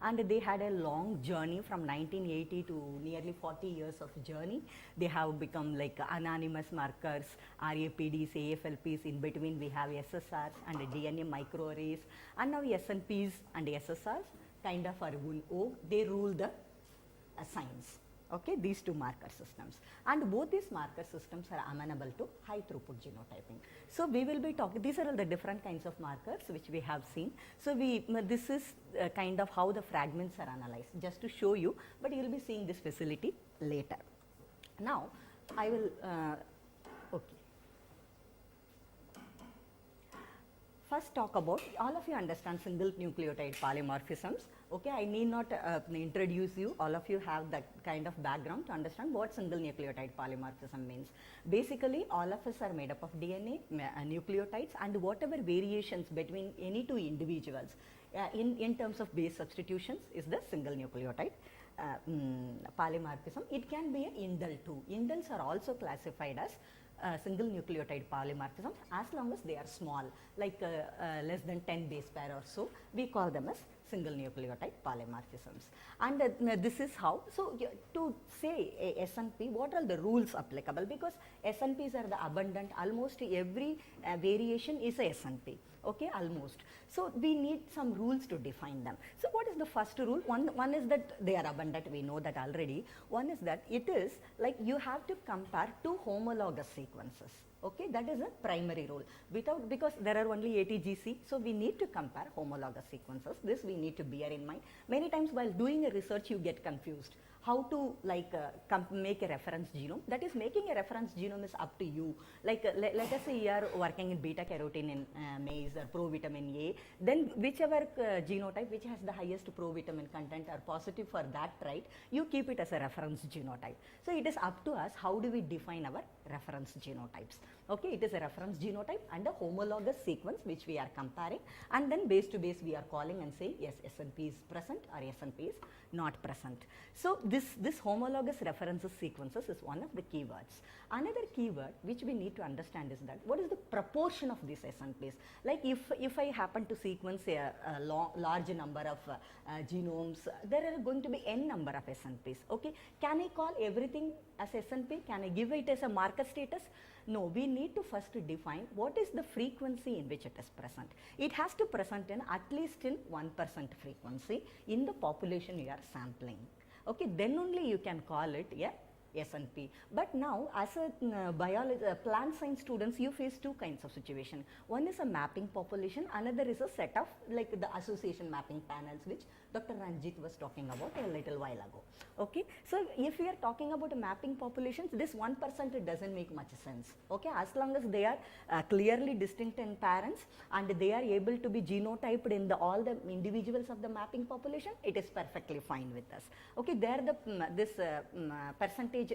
and they had a long journey from 1980 to nearly 40 years of journey. They have become like anonymous markers, RAPDs, AFLPs. In between we have SSRs and DNA microarrays, and now SNPs and SSRs kind of are they rule the science. Okay, these two marker systems, and both these marker systems are amenable to high throughput genotyping. So we will be talking, these are all the different kinds of markers which we have seen. So this is kind of how the fragments are analyzed, just to show you, but you will be seeing this facility later. Now I will okay, first talk about, all of you understand single nucleotide polymorphisms. Okay, I need not introduce you, all of you have that kind of background to understand what single nucleotide polymorphism means. Basically all of us are made up of DNA, nucleotides, and whatever variations between any two individuals in terms of base substitutions is the single nucleotide polymorphism. It can be an indel too. Indels are also classified as single nucleotide polymorphisms as long as they are small, like less than 10 base pair or so, we call them as single nucleotide polymorphisms. And this is how, so to say a SNP, what are the rules applicable, because SNPs are the abundant, almost every variation is a SNP. Okay, almost. So we need some rules to define them. So what is the first rule? One is that they are abundant, we know that already. One is that it is like you have to compare two homologous sequences. Okay, that is a primary rule. Because there are only ATGC, so we need to compare homologous sequences. This we need to bear in mind. Many times while doing a research you get confused. How to like make a reference genome. That is, making a reference genome is up to you. Like let us say you are working in beta carotene in maize or provitamin A, then whichever genotype which has the highest provitamin content are positive for that trait, you keep it as a reference genotype. So it is up to us how do we define our reference genotypes. Okay, it is a reference genotype and a homologous sequence which we are comparing, and then base to base we are calling and saying yes, SNP is present or SNP is not present. So this homologous references sequences is one of the keywords. Another keyword which we need to understand is that what is the proportion of these SNPs. Like if I happen to sequence a large number of genomes, there are going to be n number of SNPs. Okay, can I call everything as SNP? Can I give it as a marker status? No, we need to first define what is the frequency in which it is present. It has to present in at least in 1% frequency in the population you are sampling. Okay, then only you can call it a SNP. But now as a plant science students, you face two kinds of situation. One is a mapping population, another is a set of like the association mapping panels which Dr. Ranjit was talking about a little while ago. Okay, so if we are talking about mapping populations, this 1% doesn't make much sense. Okay, as long as they are clearly distinct in parents and they are able to be genotyped in all the individuals of the mapping population, it is perfectly fine with us. Okay, there this percentage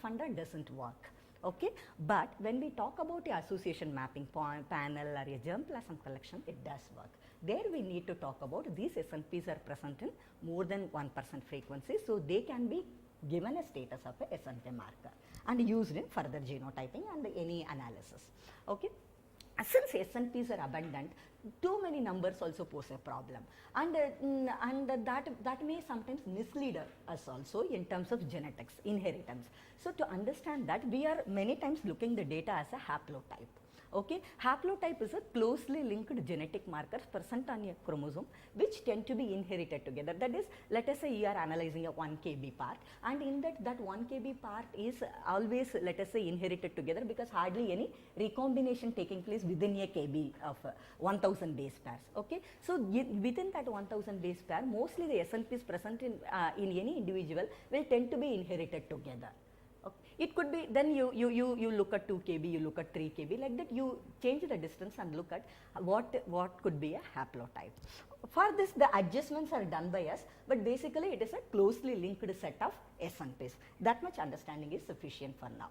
funder doesn't work. Okay, but when we talk about the association mapping panel or a germplasm collection, it does work. There we need to talk about these SNPs are present in more than 1% frequency, so they can be given a status of a SNP marker and used in further genotyping and any analysis. Okay. Since SNPs are abundant, too many numbers also pose a problem, and that may sometimes mislead us also in terms of genetics, inheritance. So to understand that, we are many times looking the data as a haplotype. Okay, haplotype is a closely linked genetic markers present on a chromosome which tend to be inherited together. That is, let us say you are analyzing a 1 kb part, and in that 1 kb part is always, let us say, inherited together because hardly any recombination taking place within a kb of 1000 base pairs. Okay, so within that 1000 base pair, mostly the SNPs present in any individual will tend to be inherited together. Okay. It could be then you look at 2 kb, you look at 3 kb, like that you change the distance and look at what could be a haplotype. For this, the adjustments are done by us, but basically it is a closely linked set of SNPs. That much understanding is sufficient for now.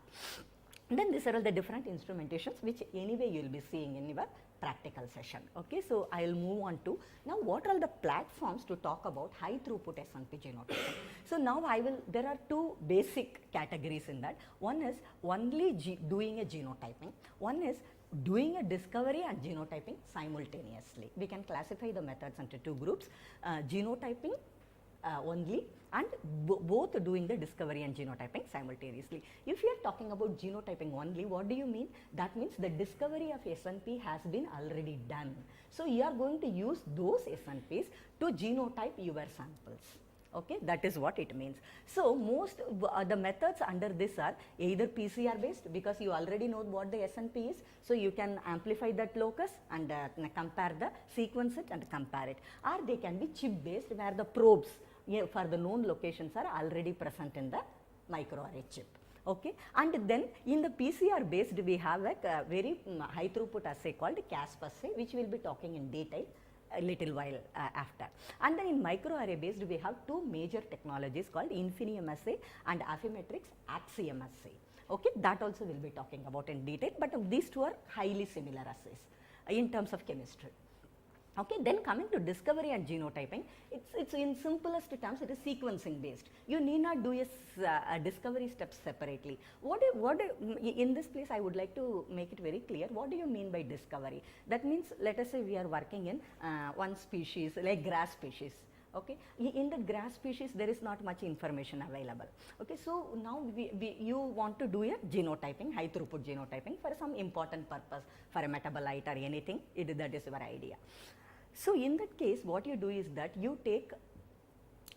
Then these are all the different instrumentations which anyway you will be seeing in your practical session. Okay, so I will move on to now what are the platforms to talk about high throughput SNP genotyping. So now there are two basic categories in that. One is only doing a genotyping. One is doing a discovery and genotyping simultaneously. We can classify the methods into two groups, genotyping only and both doing the discovery and genotyping simultaneously. If you are talking about genotyping only, what do you mean? That means the discovery of SNP has been already done. So you are going to use those SNPs to genotype your samples. Okay, that is what it means. So most the methods under this are either PCR based, because you already know what the SNP is, so you can amplify that locus and compare the, sequence it and compare it, or they can be chip based, where the probes for the known locations are already present in the microarray chip. Okay, and then in the PCR based we have a very high throughput assay called CASP assay, which we will be talking in detail a little while after. And then in microarray based we have two major technologies called Infinium assay and Affymetrix Axiom assay. Okay, that also we will be talking about in detail, but these two are highly similar assays in terms of chemistry. Okay, then coming to discovery and genotyping, it's in simplest terms, it is sequencing based. You need not do a discovery step separately. In this place I would like to make it very clear, what do you mean by discovery? That means, let us say we are working in one species, like grass species. Okay, in the grass species there is not much information available. Okay, so now you want to do a genotyping, high throughput genotyping for some important purpose, for a metabolite or anything, that is your idea. So in that case, what you do is that you take,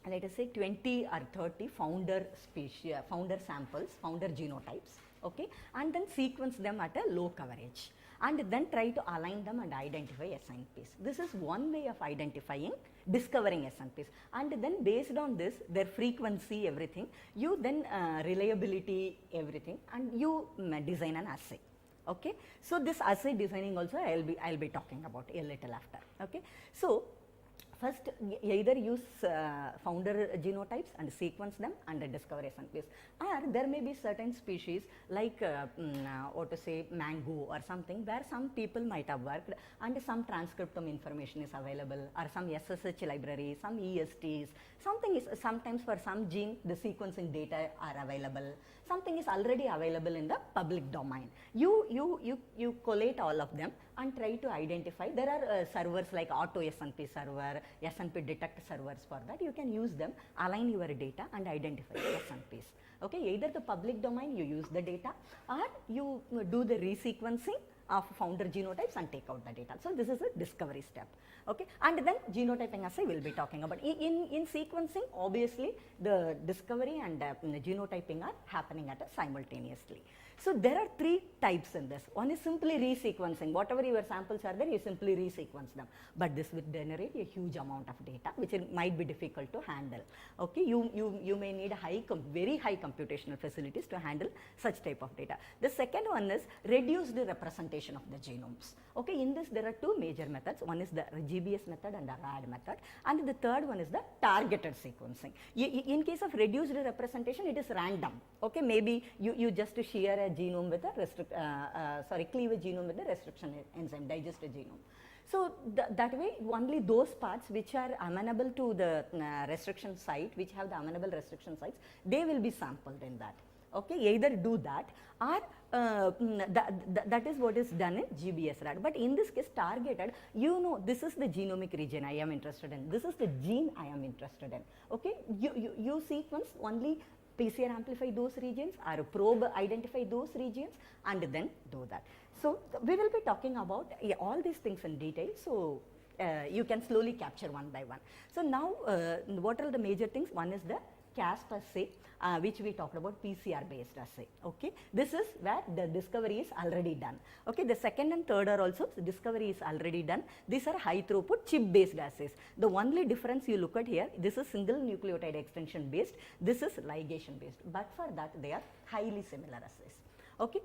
let us say 20 or 30 founder species, founder samples, founder genotypes, okay, and then sequence them at a low coverage, and then try to align them and identify SNPs. This is one way of identifying, discovering SNPs, and then based on this, their frequency, everything, you then reliability, everything, and you design an assay. Okay, so this assay designing also I'll be talking about a little after. Okay, so first either use founder genotypes and sequence them and discover SNPs, or there may be certain species like what to say, mango or something, where some people might have worked and some transcriptome information is available, or some SSH library, some ESTs, something is, sometimes for some gene the sequencing data are available, something is already available in the public domain. You collate all of them and try to identify. There are servers like Auto SNP server, SNP detect servers for that. You can use them, align your data and identify the SNPs. Okay, either the public domain you use the data, or you do the resequencing of founder genotypes and take out the data. So this is a discovery step. Okay, and then genotyping assay we'll be talking about. In sequencing, obviously the discovery and genotyping are happening at simultaneously. So there are three types in this. One is simply resequencing. Whatever your samples are there, you simply resequence them. But this will generate a huge amount of data, which might be difficult to handle. Okay, you may need very high computational facilities to handle such type of data. The second one is reduced representation of the genomes. Okay, in this there are two major methods. One is the GBS method and the RAD method, and the third one is the targeted sequencing. In case of reduced representation, it is random. Okay, maybe you just shear a genome with a cleave a genome with a restriction enzyme, digest a genome. So that way only those parts which are amenable to the restriction site, which have the amenable restriction sites, they will be sampled in that. Okay, either do that, or that is what is done in GBS RAD. But in this case, targeted, you know, this is the genomic region I am interested in, this is the gene I am interested in. Okay, you sequence only PCR amplify those regions, or probe identify those regions, and then do that. So we will be talking about all these things in detail. So you can slowly capture one by one. So now what are the major things? One is the CASP assay, which we talked about, PCR based assay. Okay, this is where the discovery is already done. Okay, the second and third are also, the discovery is already done. These are high throughput chip based assays. The only difference you look at here, this is single nucleotide extension based, this is ligation based, but for that they are highly similar assays. Okay,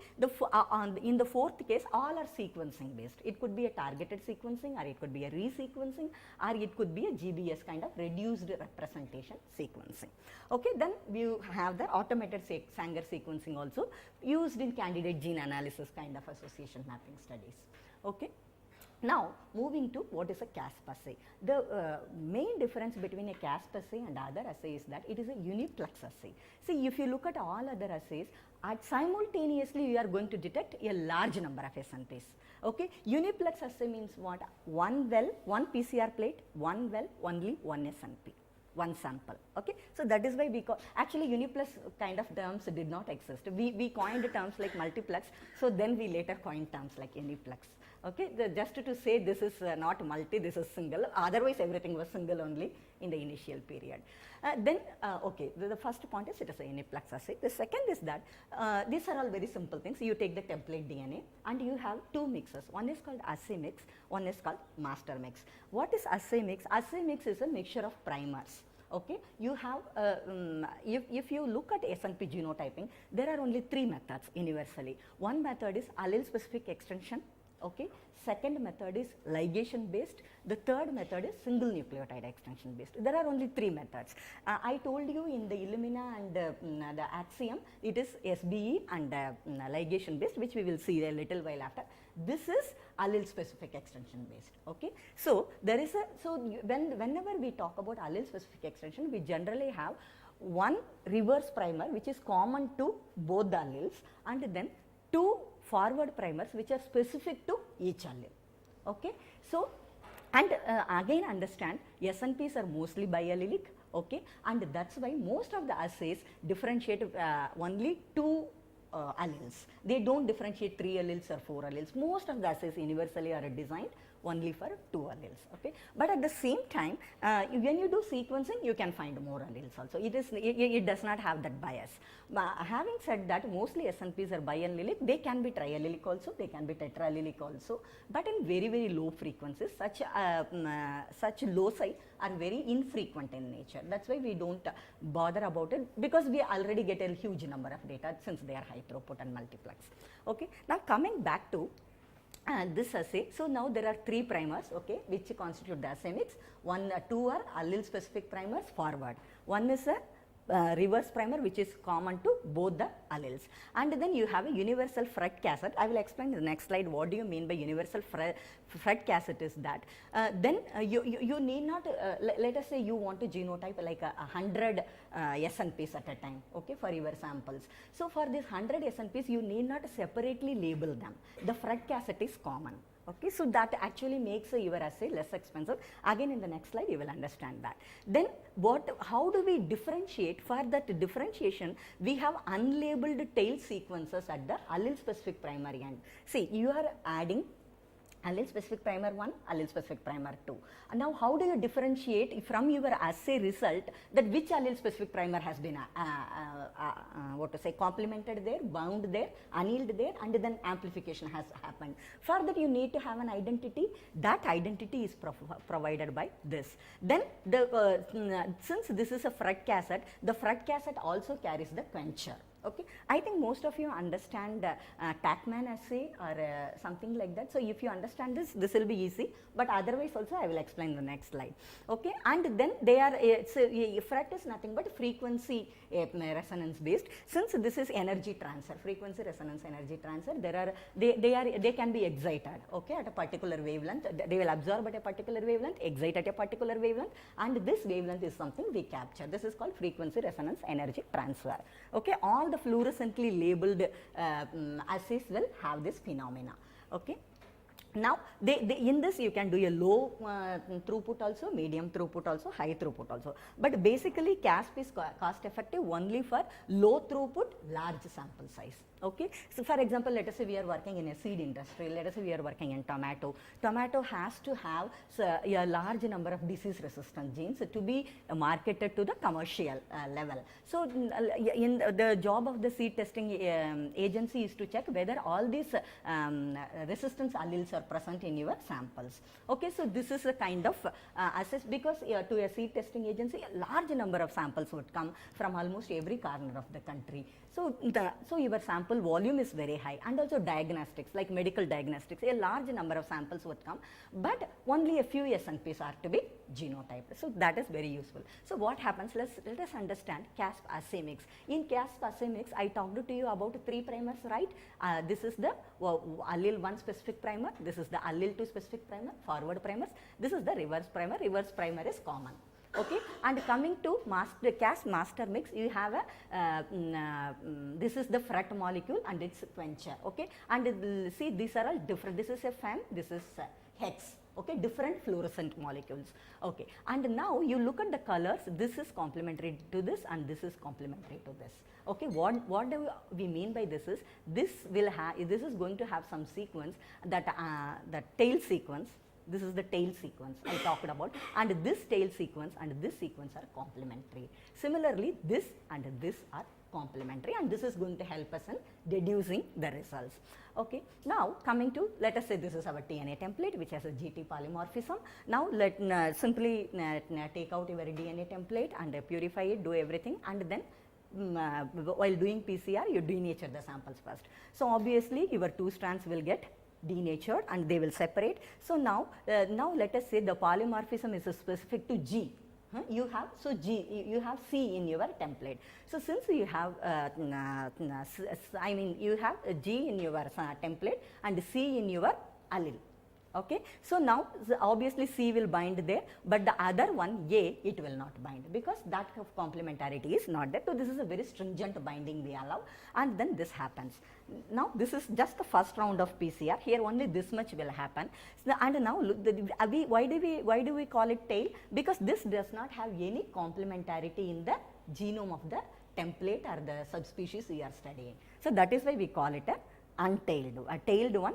in the fourth case, all are sequencing based. It could be a targeted sequencing, or it could be a resequencing, or it could be a GBS kind of reduced representation sequencing. Okay, then you have the automated Sanger sequencing also used in candidate gene analysis kind of association mapping studies. Okay. Now, moving to what is a CASP assay. The main difference between a CASP assay and other assay is that it is a uniplex assay. See, if you look at all other assays, simultaneously you are going to detect a large number of SNPs. Okay, uniplex assay means what? One well, one PCR plate, one well, only one SNP. One sample. Okay, so that is why we call, actually uniplex kind of terms did not exist. We coined terms like multiplex, so then we later coined terms like uniplex. Okay, just to say this is not multi, this is single, otherwise everything was single only in the initial period. Okay, the first point is it is a uniplex assay. The second is that these are all very simple things. You take the template DNA and you have two mixes. One is called assay mix, one is called master mix. What is assay mix? Assay mix is a mixture of primers. Okay, you have, if you look at SNP genotyping, there are only three methods universally. One method is allele specific extension. Okay, second method is ligation based, the third method is single nucleotide extension based. There are only three methods. I told you in the Illumina and the Axiom, it is SBE and ligation based, which we will see a little while after. This is allele specific extension based. Okay, so there is a, so whenever we talk about allele specific extension, we generally have one reverse primer which is common to both the alleles, and then two forward primers which are specific to each allele. Okay, so and again understand SNPs are mostly biallelic. Okay, and that's why most of the assays differentiate only two alleles. They don't differentiate 3 alleles or 4 alleles. Most of the assays universally are designed only for 2 alleles. Okay, but at the same time, when you do sequencing, you can find more alleles also. It does not have that bias. Having said that, mostly SNPs are biallelic. They can be triallelic also. They can be tetraallelic also. But in very, very low frequencies, such loci are very infrequent in nature. That's why we don't bother about it, because we already get a huge number of data since they are high throughput and multiplex. Okay, now coming back to this assay. So now there are 3 primers, okay, which constitute the assay mix. Two are allele specific primers forward. One is a reverse primer which is common to both the alleles, and then you have a universal Phred cassette. I will explain in the next slide what do you mean by universal Phred cassette is that. You need not, let us say you want to genotype like 100 SNPs at a time, okay, for your samples. So for these 100 SNPs, you need not separately label them. The Phred cassette is common. Okay, so that actually makes your assay less expensive. Again, in the next slide, you will understand that. Then, how do we differentiate? For that differentiation, we have unlabeled tail sequences at the allele specific primary end. See, you are adding allele specific primer 1, allele specific primer 2. And now, how do you differentiate from your assay result that which allele specific primer has been complemented there, bound there, annealed there, and then amplification has happened. For that, you need to have an identity. That identity is provided by this. Then, since this is a Phred cassette, the Phred cassette also carries the quencher. Okay, I think most of you understand TACMAN assay or something like that. So if you understand this, this will be easy. But otherwise, also I will explain the next slide. Okay, and then they are Phred is nothing but frequency resonance based. Since this is energy transfer, frequency resonance energy transfer, they can be excited. Okay, at a particular wavelength, they will absorb at a particular wavelength, excite at a particular wavelength, and this wavelength is something we capture. This is called frequency resonance energy transfer. Okay, all the fluorescently labeled assays will have this phenomena. Okay. Now, in this you can do a low throughput also, medium throughput also, high throughput also. But basically, CASP is cost effective only for low throughput, large sample size. Okay. So, for example, let us say we are working in a seed industry. Let us say we are working in tomato. Tomato has to have a large number of disease resistant genes to be marketed to the commercial level. So, in the job of the seed testing agency is to check whether all these resistance alleles are present in your samples. Okay, so this is a kind of assess, because to a seed testing agency, a large number of samples would come from almost every corner of the country. So, your sample volume is very high, and also diagnostics like medical diagnostics, a large number of samples would come, but only a few SNPs are to be genotype. So that is very useful. So what happens, let us understand CASP assay mix. In CASP assay mix, I talked to you about 3 primers, right? This is the allele 1 specific primer, this is the allele 2 specific primer, forward primers, this is the reverse primer is common. Okay, and coming to CASP master mix, you have a this is the FRET molecule and its quencher. Okay, and see, these are all different. This is a FEM, this is a hex. Okay, different fluorescent molecules. Okay, and now you look at the colors. This is complementary to this, and this is complementary to this. Okay, what do we mean by this is, this is going to have some sequence that the tail sequence. This is the tail sequence I talked about, and this tail sequence and this sequence are complementary. Similarly, this and this are complementary, and this is going to help us in deducing the results. Okay. Now, coming to, let us say this is our DNA template which has a GT polymorphism. Now, let simply take out your DNA template and purify it, do everything, and then while doing PCR, you denature the samples first. So, obviously, your 2 strands will get denatured and they will separate. So, now let us say the polymorphism is specific to G. You have, so G, you have C in your template. So, since you have you have G in your template and C in your allele. Okay. So, now obviously C will bind there, but the other one A, it will not bind, because that complementarity is not there. So, this is a very stringent binding we allow, and then this happens. Now, this is just the first round of PCR. Here only this much will happen. So, and now look, why do we call it tail? Because this does not have any complementarity in the genome of the template or the subspecies we are studying. So, that is why we call it a tailed one,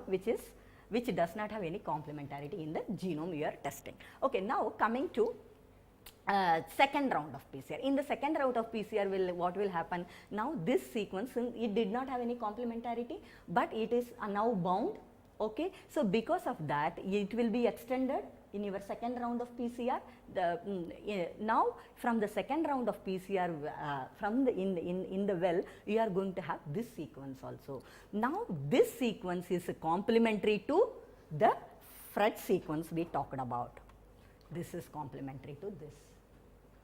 which does not have any complementarity in the genome we are testing. Okay, now coming to second round of PCR. In the second round of PCR, what will happen? Now, this sequence, it did not have any complementarity, but it is now bound. Okay, so because of that, it will be extended in your second round of PCR. Now, from the second round of PCR, in the well, you are going to have this sequence also. Now, this sequence is complementary to the FRET sequence we talked about. This is complementary to this.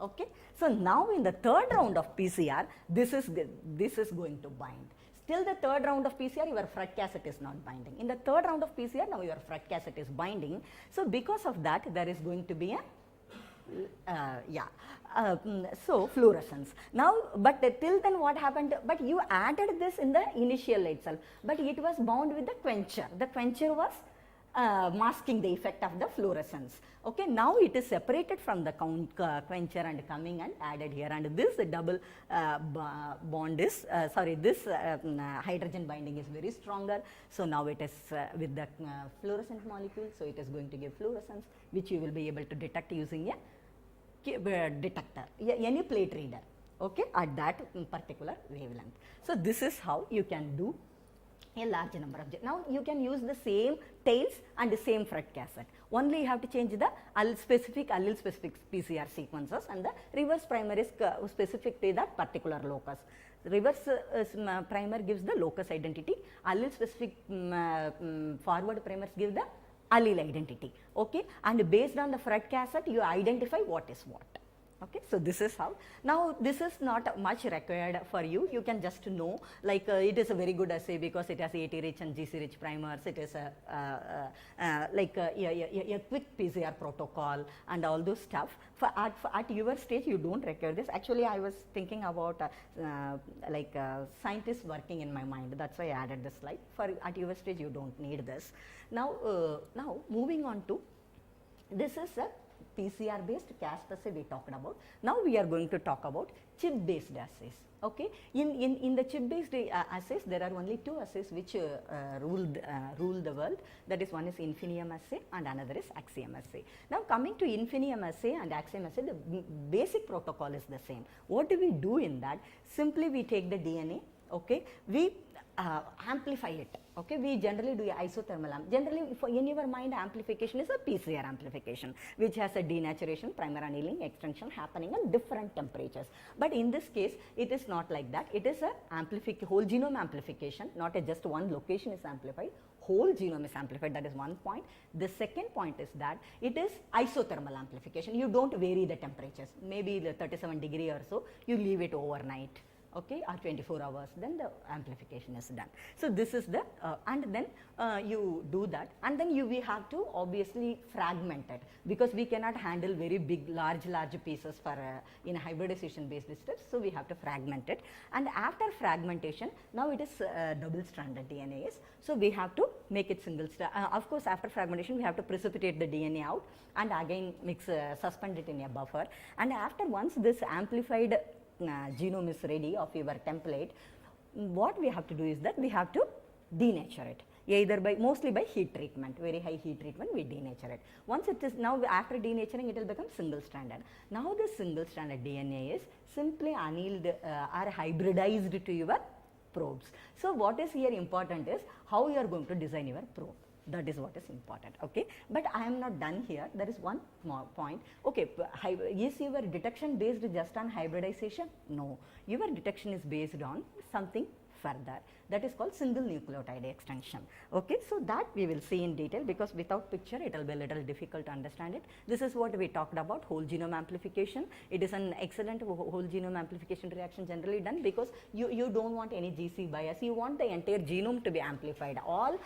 Okay. So, now in the third round of PCR, this is going to bind. Till the third round of PCR, your FRET cassette is not binding. In the third round of PCR, now your FRET cassette is binding. So, because of that, there is going to be a so fluorescence. Now, but till then what happened? But you added this in the initial itself, but it was bound with the quencher. The quencher was masking the effect of the fluorescence. Okay, now it is separated from the quencher and coming and added here, and this double bond is this hydrogen binding is very stronger. So, now it is with the fluorescent molecule, so it is going to give fluorescence, which you will be able to detect using a detector, any plate reader, okay, at that particular wavelength. So, this is how you can do a large number of. Now, you can use the same tails and the same FRET cassette. Only you have to change the allele specific PCR sequences, and the reverse primer is specific to that particular locus. Reverse primer gives the locus identity, allele specific forward primers give the allele identity. Okay, and based on the FRET cassette, you identify what is what. Okay, so this is how. Now, this is not much required for you. You can just know, like it is a very good assay because it has AT rich and GC rich primers. It is a quick PCR protocol and all those stuff. At your stage, you don't require this. Actually, I was thinking about scientists working in my mind. That's why I added this slide. At your stage, you don't need this. Now, moving on to, this is a PCR based CASP assay we talked about. Now, we are going to talk about chip based assays. Okay. In the chip based assays, there are only 2 assays which rule the world. That is, one is Infinium assay and another is Axiom assay. Now, coming to Infinium assay and Axiom assay, the basic protocol is the same. What do we do in that? Simply we take the DNA, okay, we amplify it. Okay, we generally do isothermal. Generally, in your mind, amplification is a PCR amplification, which has a denaturation, primer annealing, extension happening at different temperatures. But in this case, it is not like that. It is a whole genome amplification, not just one location is amplified. whole genome is amplified. That is one point. The second point is that it is isothermal amplification. You don't vary the temperatures. Maybe the 37 degree or so, you leave it overnight, okay, or 24 hours, then the amplification is done. So this is the and then you do that, and then we have to obviously fragment it, because we cannot handle very big large pieces for in hybridization based steps. So we have to fragment it, and after fragmentation, now it is double stranded DNA is. So we have to make it single strand. Of course, after fragmentation we have to precipitate the DNA out and again mix suspend it in a buffer, and after once this amplified genome is ready of your template, what we have to do is that we have to denature it, either by mostly by heat treatment, very high heat treatment, we denature it. Once it is now, after denaturing it will become single stranded. Now the single stranded DNA is simply annealed or hybridized to your probes. So what is here important is how you are going to design your probe. That is what is important, okay. But I am not done here. There is one more point. Okay, is your detection based just on hybridization? No, your detection is based on something further, that is called single nucleotide extension, okay. So that we will see in detail, because without picture it will be a little difficult to understand it. This is what we talked about, whole genome amplification. It is an excellent whole genome amplification reaction generally done, because you don't want any GC bias, you want the entire genome to be amplified, all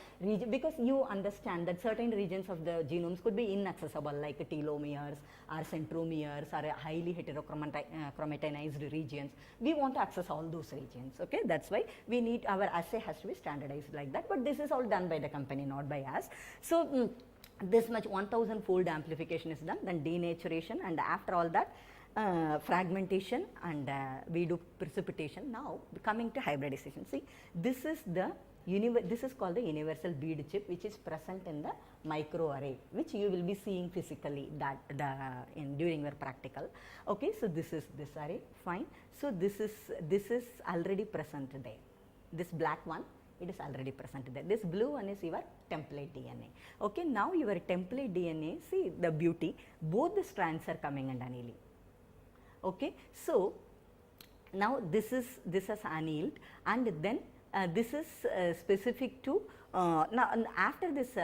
because you understand that certain regions of the genomes could be inaccessible, like telomeres or centromeres or highly heterochromatinized regions. We want to access all those regions, okay. That's why we need, our assay has to be standardized like that, but this is all done by the company, not by us. So this much 1000 fold amplification is done, then denaturation, and after all that fragmentation, and we do precipitation. Now coming to hybridization, see, this is the this is called the universal bead chip, which is present in the microarray, which you will be seeing physically that during your practical, okay. So this is this array, fine. So this is already present there. This black one, it is already present there. This blue one is your template DNA, okay. Now your template DNA, see the beauty, both the strands are coming and annealing, okay. So now this has annealed, and then this is specific to now after this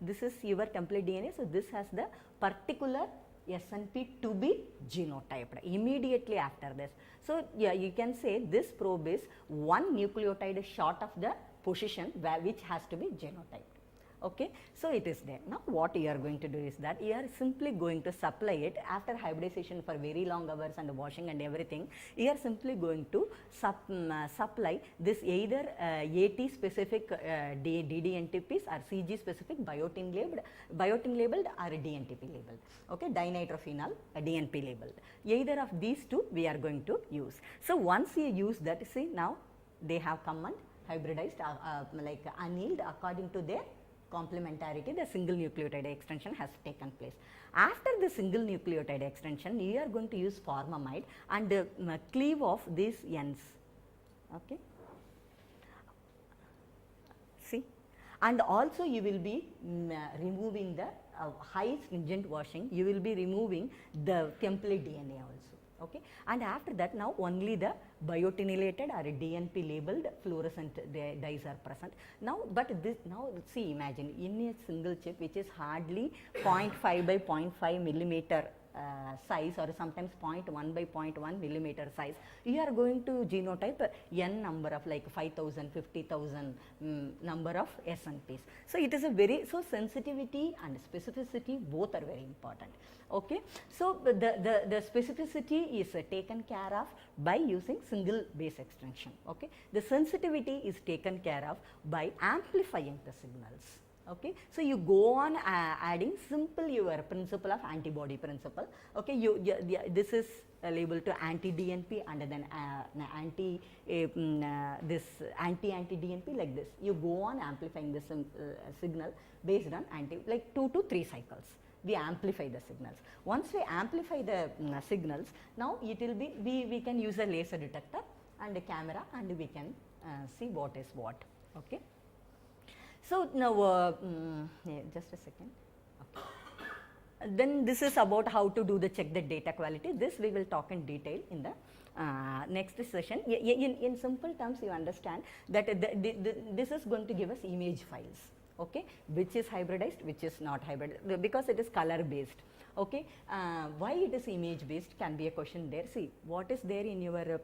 this is your template DNA. So this has the particular SNP to be genotyped immediately after this. So yeah, you can say this probe is one nucleotide short of the position which has to be genotyped, okay. So it is there. Now what you are going to do is that you are simply going to supply it after hybridization for very long hours and washing and everything. You are simply going to supply this either AT specific DDNTPs or CG specific biotin labeled or DNTP labeled, okay, dinitrophenol DNP labeled. Either of these two we are going to use. So once you use that, see now they have come and hybridized like annealed according to their complementarity. The single nucleotide extension has taken place. After the single nucleotide extension, you are going to use formamide and cleave off these ends, okay. See, and also you will be removing the high stringent washing, you will be removing the template DNA also, okay. And after that, now only the biotinylated or DNP labeled fluorescent dyes are present. Now, but this now see, imagine in a single chip which is hardly 0.5 by 0.5 millimeter size, or sometimes 0.1 by 0.1 millimeter size, you are going to genotype n number of like 5,000, 50,000 number of SNPs. So it is a very, so sensitivity and specificity both are very important, okay. So the specificity is taken care of by using single base extension, okay. The sensitivity is taken care of by amplifying the signals, okay. So you go on adding simple your principle of antibody principle, okay. This is labeled to anti-DNP and then this anti-DNP like this. You go on amplifying this signal based on like 2 to 3 cycles. We amplify the signals. Once we amplify the signals, now it will be, we can use a laser detector and a camera, and we can see what is what, okay. So now, just a second. Okay. Then this is about how to do the check the data quality. This we will talk in detail in the next session. In simple terms, you understand that this is going to give us image files, okay, which is hybridized, which is not hybrid, because it is color based. Okay, why it is image based can be a question there. See, what is there in your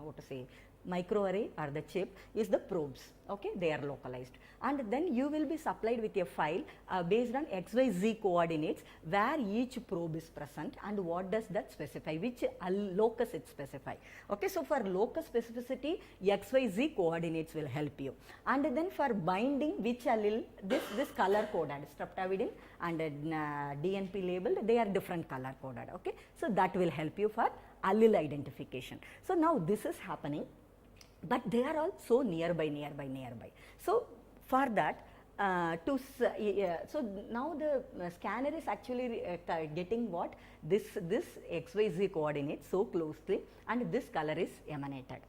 what to say, microarray or the chip is the probes, okay, they are localized, and then you will be supplied with a file based on XYZ coordinates where each probe is present and what does that specify, which locus it specify. Okay, so for locus specificity, XYZ coordinates will help you, and then for binding which allele, this color coded streptavidin and DNP labeled, they are different color coded. Okay, so that will help you for allele identification. So now this is happening, but they are all so nearby. So for that, so now the scanner is actually getting what, this XYZ coordinate so closely, and this color is emanated.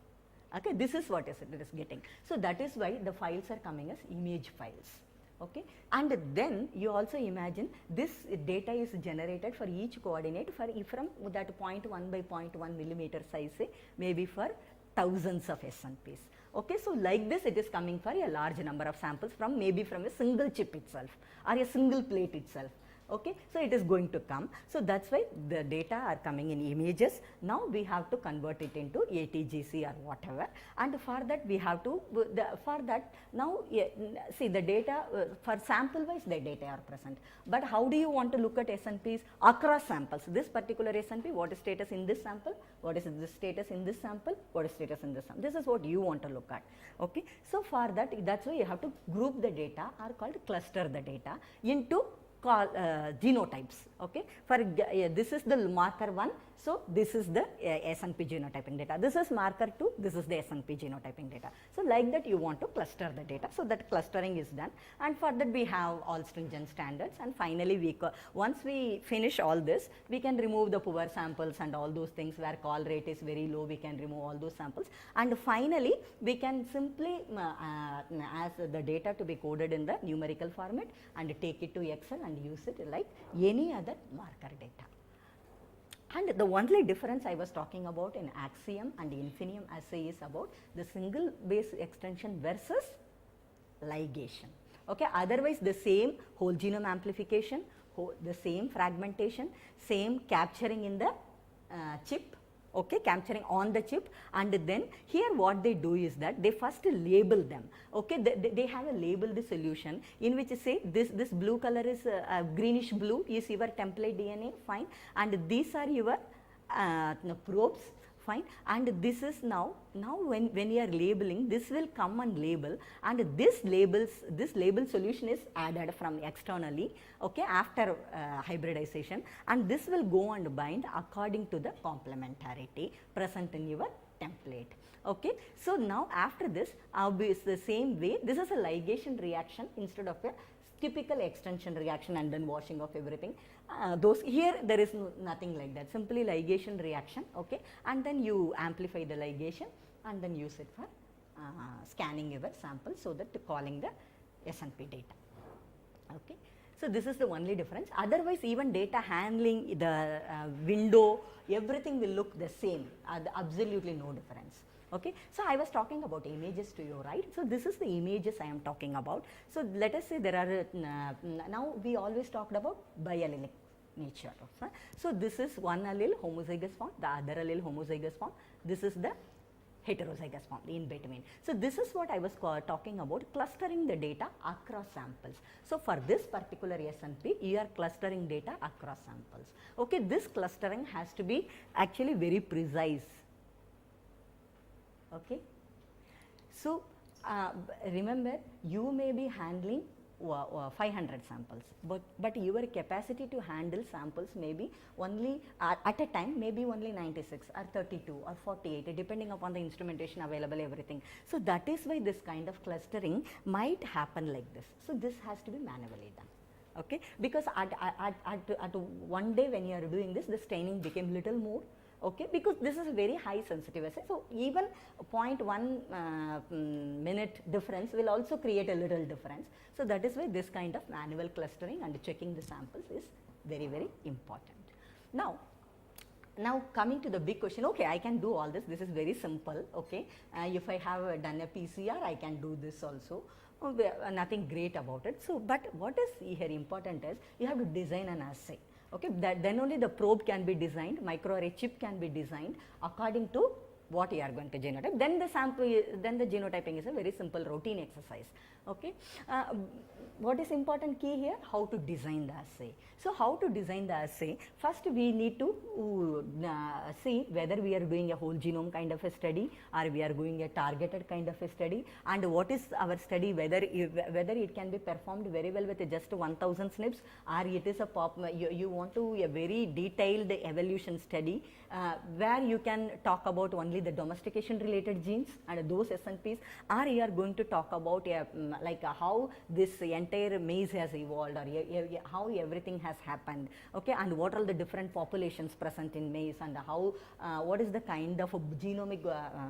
Okay, this is what it is getting. So that is why the files are coming as image files. Okay, and then you also imagine this data is generated for each coordinate from that 0.1 by 0.1 millimeter size, say, maybe for thousands of SNPs. Okay, so like this it is coming for a large number of samples from maybe from a single chip itself or a single plate itself. Okay, so it is going to come. So that's why the data are coming in images. Now we have to convert it into ATGC or whatever, and for that we have to now see the data for sample wise the data are present. But how do you want to look at SNPs across samples? This particular SNP, what is status in this sample? What is the status in this sample? What is status in this sample? This is what you want to look at. Okay, so for that, that's why you have to group the data, or called cluster the data into genotypes. Okay, for this is the marker 1, so this is the SNP genotyping data. This is marker 2, this is the SNP genotyping data. So like that you want to cluster the data. So that clustering is done, and for that we have all stringent standards, and finally once we finish all this, we can remove the poor samples and all those things where call rate is very low. We can remove all those samples, and finally we can simply ask the data to be coded in the numerical format and take it to Excel and use it like any other marker data. And the only difference I was talking about in Axiom and Infinium assay is about the single base extension versus ligation. Okay, otherwise the same whole genome amplification, the same fragmentation, same capturing in the chip, okay, capturing on the chip, and then here what they do is that they first label them. Okay, they have a labeled solution in which say this blue color is greenish blue is your template DNA, fine, and these are your probes, fine, and this is now when you are labeling, this will come and label, and this label solution is added from externally, okay, after hybridization, and this will go and bind according to the complementarity present in your template. Okay, so now after this, the same way, this is a ligation reaction instead of a typical extension reaction and then washing off everything. Those here there is nothing like that, simply ligation reaction, okay, and then you amplify the ligation and then use it for scanning your sample, so that calling the SNP data. Okay, so this is the only difference. Otherwise, even data handling, the window, everything will look the same, absolutely no difference. Okay, so I was talking about images to you, right? So this is the images I am talking about. So let us say there are now we always talked about biallelic nature. So this is one allele homozygous form, the other allele homozygous form. This is the heterozygous form in between. So this is what I was talking about, clustering the data across samples. So for this particular SNP, you are clustering data across samples. Okay, this clustering has to be actually very precise. Okay, so remember, you may be handling 500 samples, but your capacity to handle samples may be only at a time maybe only 96 or 32 or 48, depending upon the instrumentation available, everything. So that is why this kind of clustering might happen like this. So this has to be manually done. Okay, because at one day when you are doing this, the staining became little more, okay, because this is a very high sensitive assay. So even 0.1 minute difference will also create a little difference. So that is why this kind of manual clustering and checking the samples is very, very important. Now coming to the big question, okay, I can do all this, this is very simple, okay, if I have done a PCR, I can do this also, nothing great about it. So, but what is here important is, you have to design an assay, okay, then only the probe can be designed, microarray chip can be designed according to what you are going to genotype. Then the sample, then the genotyping is a very simple routine exercise, okay. What is important key here? How to design the assay. So, how to design the assay? First we need to see whether we are doing a whole genome kind of a study, or we are doing a targeted kind of a study, and what is our study, whether it can be performed very well with just 1000 SNPs, or it is a you want to a very detailed evolution study where you can talk about only the domestication related genes and those SNPs, or you are going to talk about like how this entire maize has evolved, or how everything has happened, okay, and what are the different populations present in maize, and how what is the kind of genomic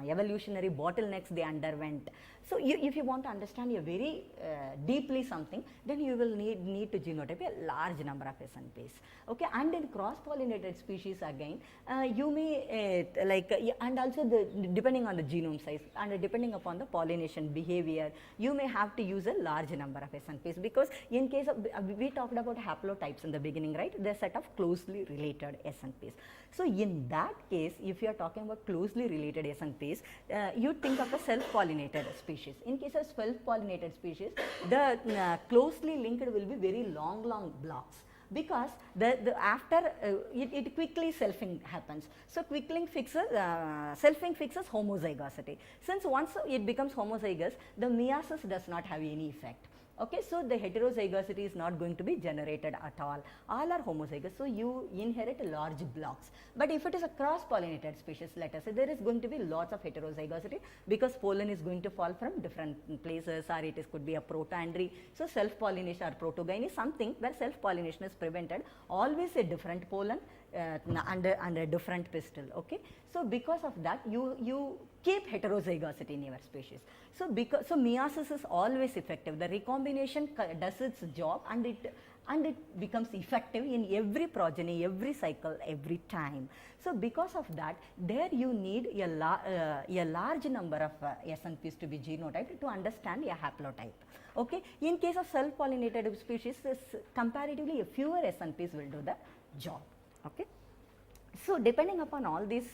evolutionary bottlenecks they underwent. So, if you want to understand a very deeply something, then you will need to genotype a large number of SNPs, okay. And in cross-pollinated species again, you may and also depending on the genome size and depending upon the pollination behavior, you may have to use a large number of SNPs, because in case of, we talked about haplotypes in the beginning, right, they are set of closely related SNPs. So, in that case, if you are talking about closely related SNPs, you think of a self-pollinated species. In case of self-pollinated species, the closely linked will be very long blocks, because after it quickly selfing happens. So, selfing fixes homozygosity. Since once it becomes homozygous, the meiosis does not have any effect. Okay, so the heterozygosity is not going to be generated at all are homozygous, so you inherit large blocks. But if it is a cross-pollinated species, let us say, there is going to be lots of heterozygosity, because pollen is going to fall from different places, or it could be a protoandry. So, self-pollination or protogyne is something where self-pollination is prevented, always a different pollen and a different pistil, okay. So, because of that, you keep heterozygosity in your species. So, meiosis is always effective, the recombination does its job, and it becomes effective in every progeny, every cycle, every time. So, because of that, there you need a large number of SNPs to be genotyped to understand a haplotype. Okay. In case of self-pollinated species, comparatively fewer SNPs will do the job. Okay. So, depending upon all these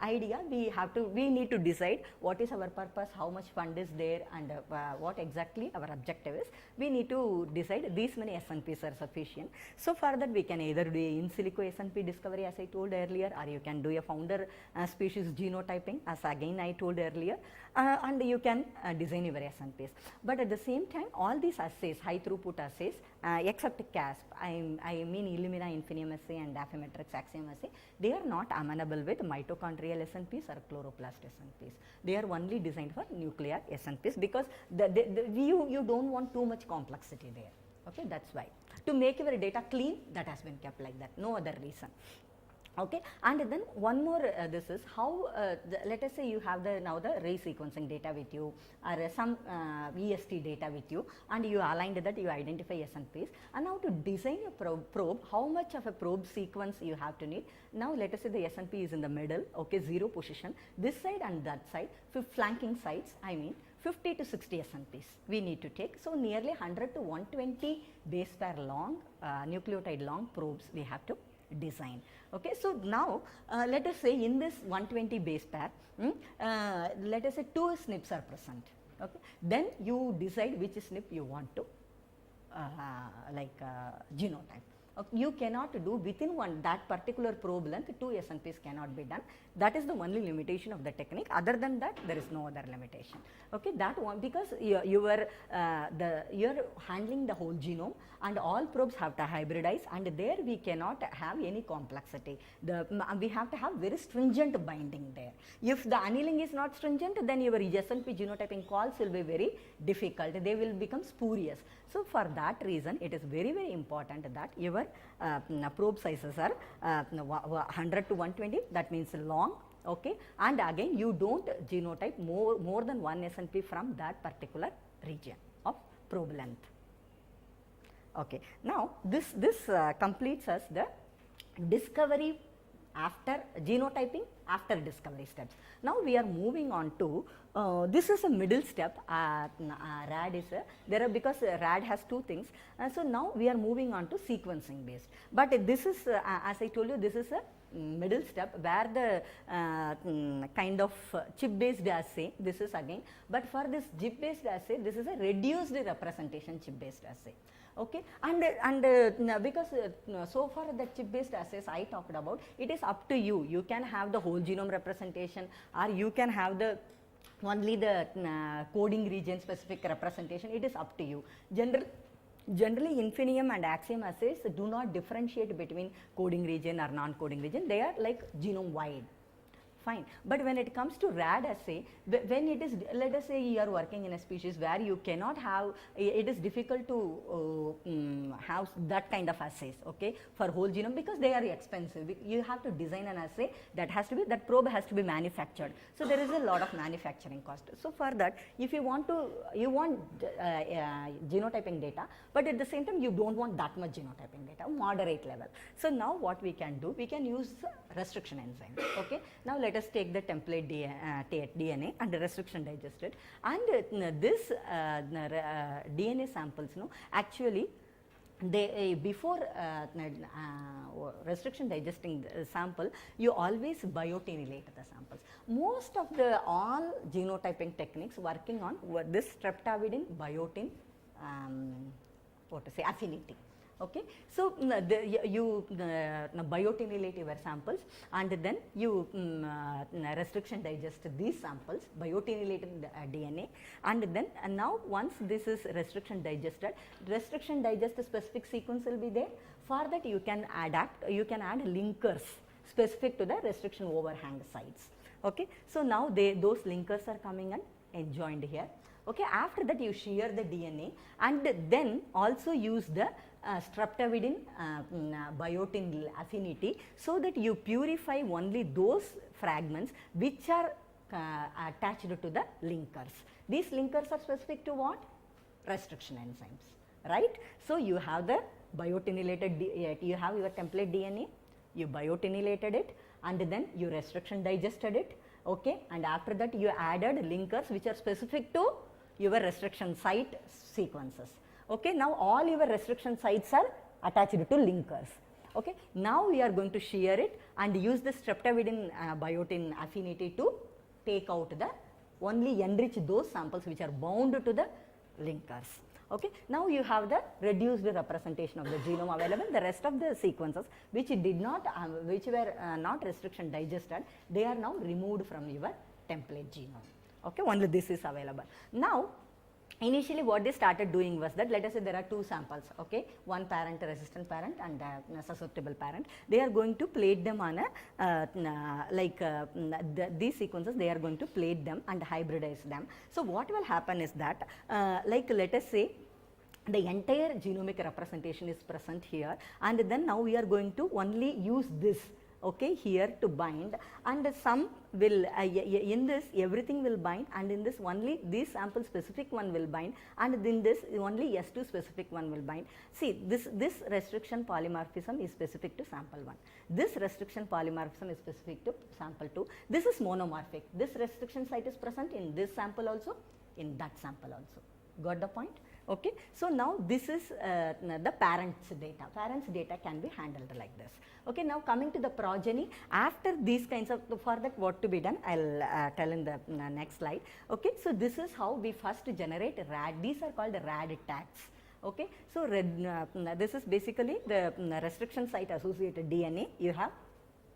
idea, we need to decide what is our purpose, how much fund is there, and what exactly our objective is. We need to decide these many SNPs are sufficient. So, for that we can either do a in silico SNP discovery, as I told earlier, or you can do a founder species genotyping, as again I told earlier, and you can design your SNPs. But at the same time, all these assays, high throughput assays, except CASP, I mean Illumina Infinium assay and Affymetrix Axiom assay, they are not amenable with mitochondrial SNPs or chloroplast SNPs. They are only designed for nuclear SNPs, because you do not want too much complexity there. Okay, that is why. To make your data clean, that has been kept like that, no other reason. Okay. And then one more this is how let us say you have now the array sequencing data with you, or some EST data with you, and you aligned that, you identify SNPs, and now to design a probe, how much of a probe sequence you have to need. Now let us say the SNP is in the middle, okay, 0 position, this side and that side, flanking sides, I mean 50 to 60 SNPs we need to take. So, nearly 100 to 120 base pair long nucleotide long probes we have to design. Okay. So, now let us say in this 120 base pair, let us say 2 SNPs are present. Okay. Then you decide which SNP you want to genotype. Okay. You cannot do within that particular probe length 2 SNPs cannot be done. That is the only limitation of the technique. Other than that, there is no other limitation. Okay, that one, because you are handling the whole genome, and all probes have to hybridize, and there we cannot have any complexity. We have to have very stringent binding there. If the annealing is not stringent, then your SNP genotyping calls will be very difficult. They will become spurious. So, for that reason, it is very, very important that your our probe sizes are 100 to 120, that means long. Okay, and again you don't genotype more than one SNP from that particular region of probe length. Okay, now this completes us the discovery after genotyping after discovery steps. Now we are moving on to this is a middle step. RAD is there are, because RAD has two things, so now we are moving on to sequencing based. But this is as I told you, this is a middle step where the kind of chip based assay this is again, but for this chip based assay this is a reduced representation chip based assay. Okay, and because so far the chip based assays I talked about, it is up to you. You can have the whole genome representation, or you can have the only the coding region specific representation. It is up to you. Generally Infinium and Axiom assays do not differentiate between coding region or non-coding region. They are like genome wide. Fine, but when it comes to RAD assay, when it is, let us say you are working in a species where you cannot have, it is difficult to have that kind of assays, okay, for whole genome, because they are expensive. You have to design an assay that has to be, that probe has to be manufactured. So there is a lot of manufacturing cost. So for that, if you want to, you want genotyping data, but at the same time you don't want that much genotyping data, moderate level. So now what we can do, we can use restriction enzymes. Okay, now let us take the template DNA and restriction digested, and this DNA samples, actually they before restriction digesting the sample, you always biotinylate the samples. Most of the all genotyping techniques working on this streptavidin biotin affinity. Okay, so you biotinylate your samples, and then you restriction digest these samples, biotinylated DNA, and then now once this is restriction digest specific sequence will be there. For that you can you can add linkers specific to the restriction overhang sites. Okay, so now those linkers are coming and joined here. Okay, after that you shear the DNA, and then also use the streptavidin biotin affinity, so that you purify only those fragments which are attached to the linkers. These linkers are specific to what? Restriction enzymes, right? So you have the biotinylated, you have your template DNA, you biotinylated it, and then you restriction digested it. Okay, and after that you added linkers which are specific to your restriction site sequences. Okay, now all your restriction sites are attached to linkers. Okay, now we are going to shear it and use the streptavidin biotin affinity to take out the only enrich those samples which are bound to the linkers. Okay, now you have the reduced representation of the genome available. The rest of the sequences which did not which were not restriction digested, they are now removed from your template genome. Okay, only this is available. Now initially what they started doing was that, let us say there are two samples, okay, one parent, resistant parent, and a susceptible parent. They are going to plate them on a these sequences, they are going to plate them and hybridize them. So what will happen is that let us say the entire genomic representation is present here, and then now we are going to only use this, okay, here to bind, and some will in this everything will bind, and in this only this sample specific one will bind, and in this only S2 specific one will bind. See, this restriction polymorphism is specific to sample 1. This restriction polymorphism is specific to sample 2. This is monomorphic. This restriction site is present in this sample also, in that sample also. Got the point? Okay, so now this is the parents data. Parents data can be handled like this. Okay, now coming to the progeny, after these kinds of, for that what to be done, I'll tell in the next slide. Okay, so this is how we first generate RAD. These are called RAD tags. Okay, so this is basically the restriction site associated DNA you have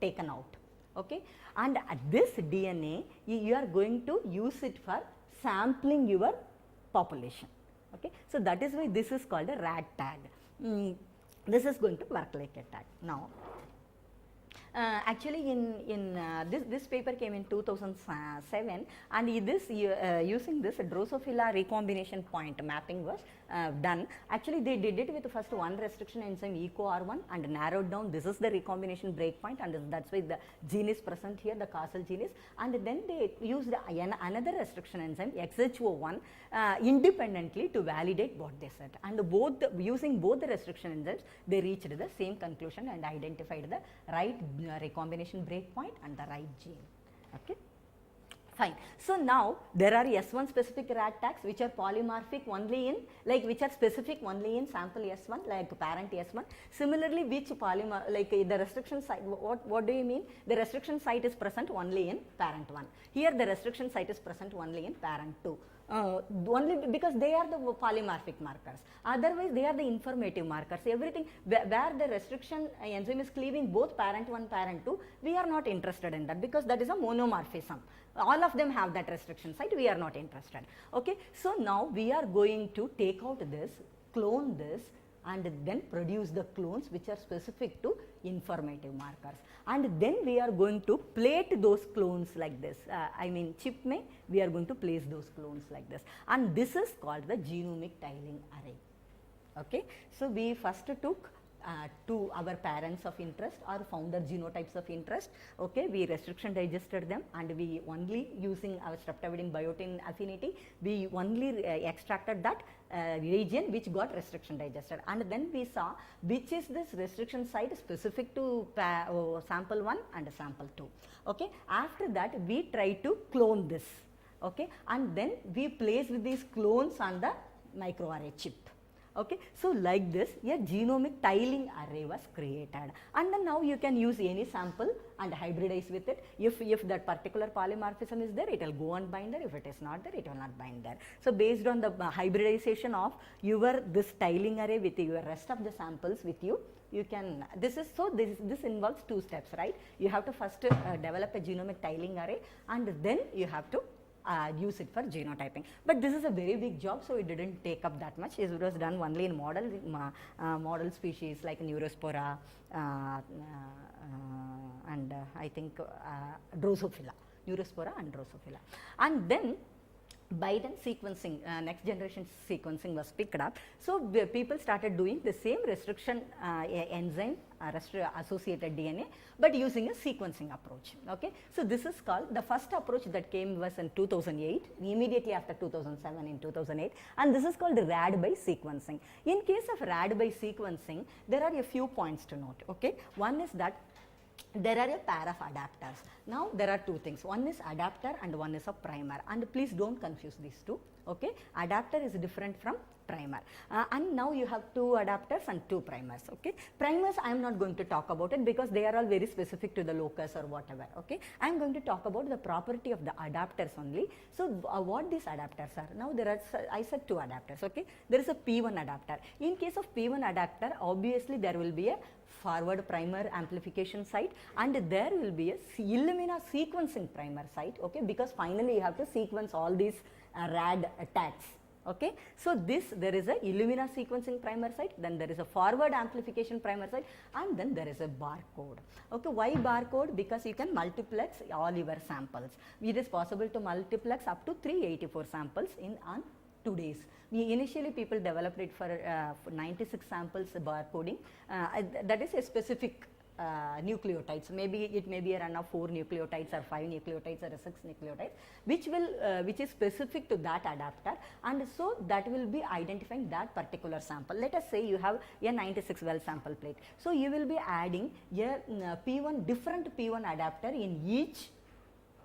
taken out. Okay, and this DNA you are going to use it for sampling your population. Okay, so that is why this is called a RAD tag. This is going to work like a tag. Now, Actually, this paper came in 2007, and this using this Drosophila recombination point mapping was done. Actually, they did it with first one restriction enzyme EcoR1 and narrowed down. This is the recombination breakpoint, and that's why the gene is present here, the causal gene is. And then they used another restriction enzyme XHO1 independently to validate what they said. And using both the restriction enzymes, they reached the same conclusion and identified the right recombination breakpoint and the right gene. Okay. Fine. So now there are S1 specific rat tags which are polymorphic only in, like which are specific only in sample S1, like parent S1. Similarly, which like the restriction site, what do you mean? The restriction site is present only in parent 1. Here the restriction site is present only in parent 2. Only because they are the polymorphic markers, otherwise they are the informative markers. Everything where the restriction enzyme is cleaving both parent 1, parent 2, we are not interested in that because that is a monomorphism. All of them have that restriction site, we are not interested. Okay. So now we are going to take out this, clone this, and then produce the clones which are specific to informative markers, and then we are going to plate those clones like this. I mean chip mein we are going to place those clones like this, and this is called the genomic tiling array. Okay. So we first took to our parents of interest or founder genotypes of interest. Okay, we restriction digested them, and we only using our streptavidin biotin affinity, we only extracted that region which got restriction digested, and then we saw which is this restriction site specific to sample 1 and sample 2. Okay, after that we try to clone this. Okay, and then we place these clones on the microarray chip. Okay. So like this, a genomic tiling array was created, and then now you can use any sample and hybridize with it. If that particular polymorphism is there, it will go and bind there. If it is not there, it will not bind there. So based on the hybridization of this tiling array with your rest of the samples with you, you can, this involves two steps, right? You have to first develop a genomic tiling array, and then you have to use it for genotyping. But this is a very big job, so it didn't take up that much. It was done only in model species like Neurospora and I think Drosophila, Neurospora and Drosophila. And then by then sequencing, next generation sequencing was picked up. So people started doing the same restriction enzyme associated DNA, but using a sequencing approach. Okay. So this is called, the first approach that came was in 2008, immediately after 2007 in 2008, and this is called RAD by sequencing. In case of RAD by sequencing, there are a few points to note. Okay. One is that there are a pair of adapters. Now there are two things, one is adapter and one is a primer, and please don't confuse these two. Okay. Adapter is different from primer, and now you have two adapters and two primers. Okay. Primers I am not going to talk about it because they are all very specific to the locus or whatever. Okay. I am going to talk about the property of the adapters only. So what these adapters are, now there are, I said two adapters. Okay. There is a P1 adapter. In case of P1 adapter, obviously there will be a forward primer amplification site, and there will be a Illumina sequencing primer site. Okay. Because finally you have to sequence all these RAD tags. Okay. So there is a Illumina sequencing primer site, then there is a forward amplification primer site, and then there is a barcode. Okay. Why barcode? Because you can multiplex all your samples. It is possible to multiplex up to 384 samples on 2 days. Initially people developed it for 96 samples barcoding. That is a specific nucleotides. Maybe it may be a run of 4 nucleotides or 5 nucleotides or 6 nucleotides, which is specific to that adapter, and so that will be identifying that particular sample. Let us say you have a 96 well sample plate. So you will be adding a different P1 adapter in each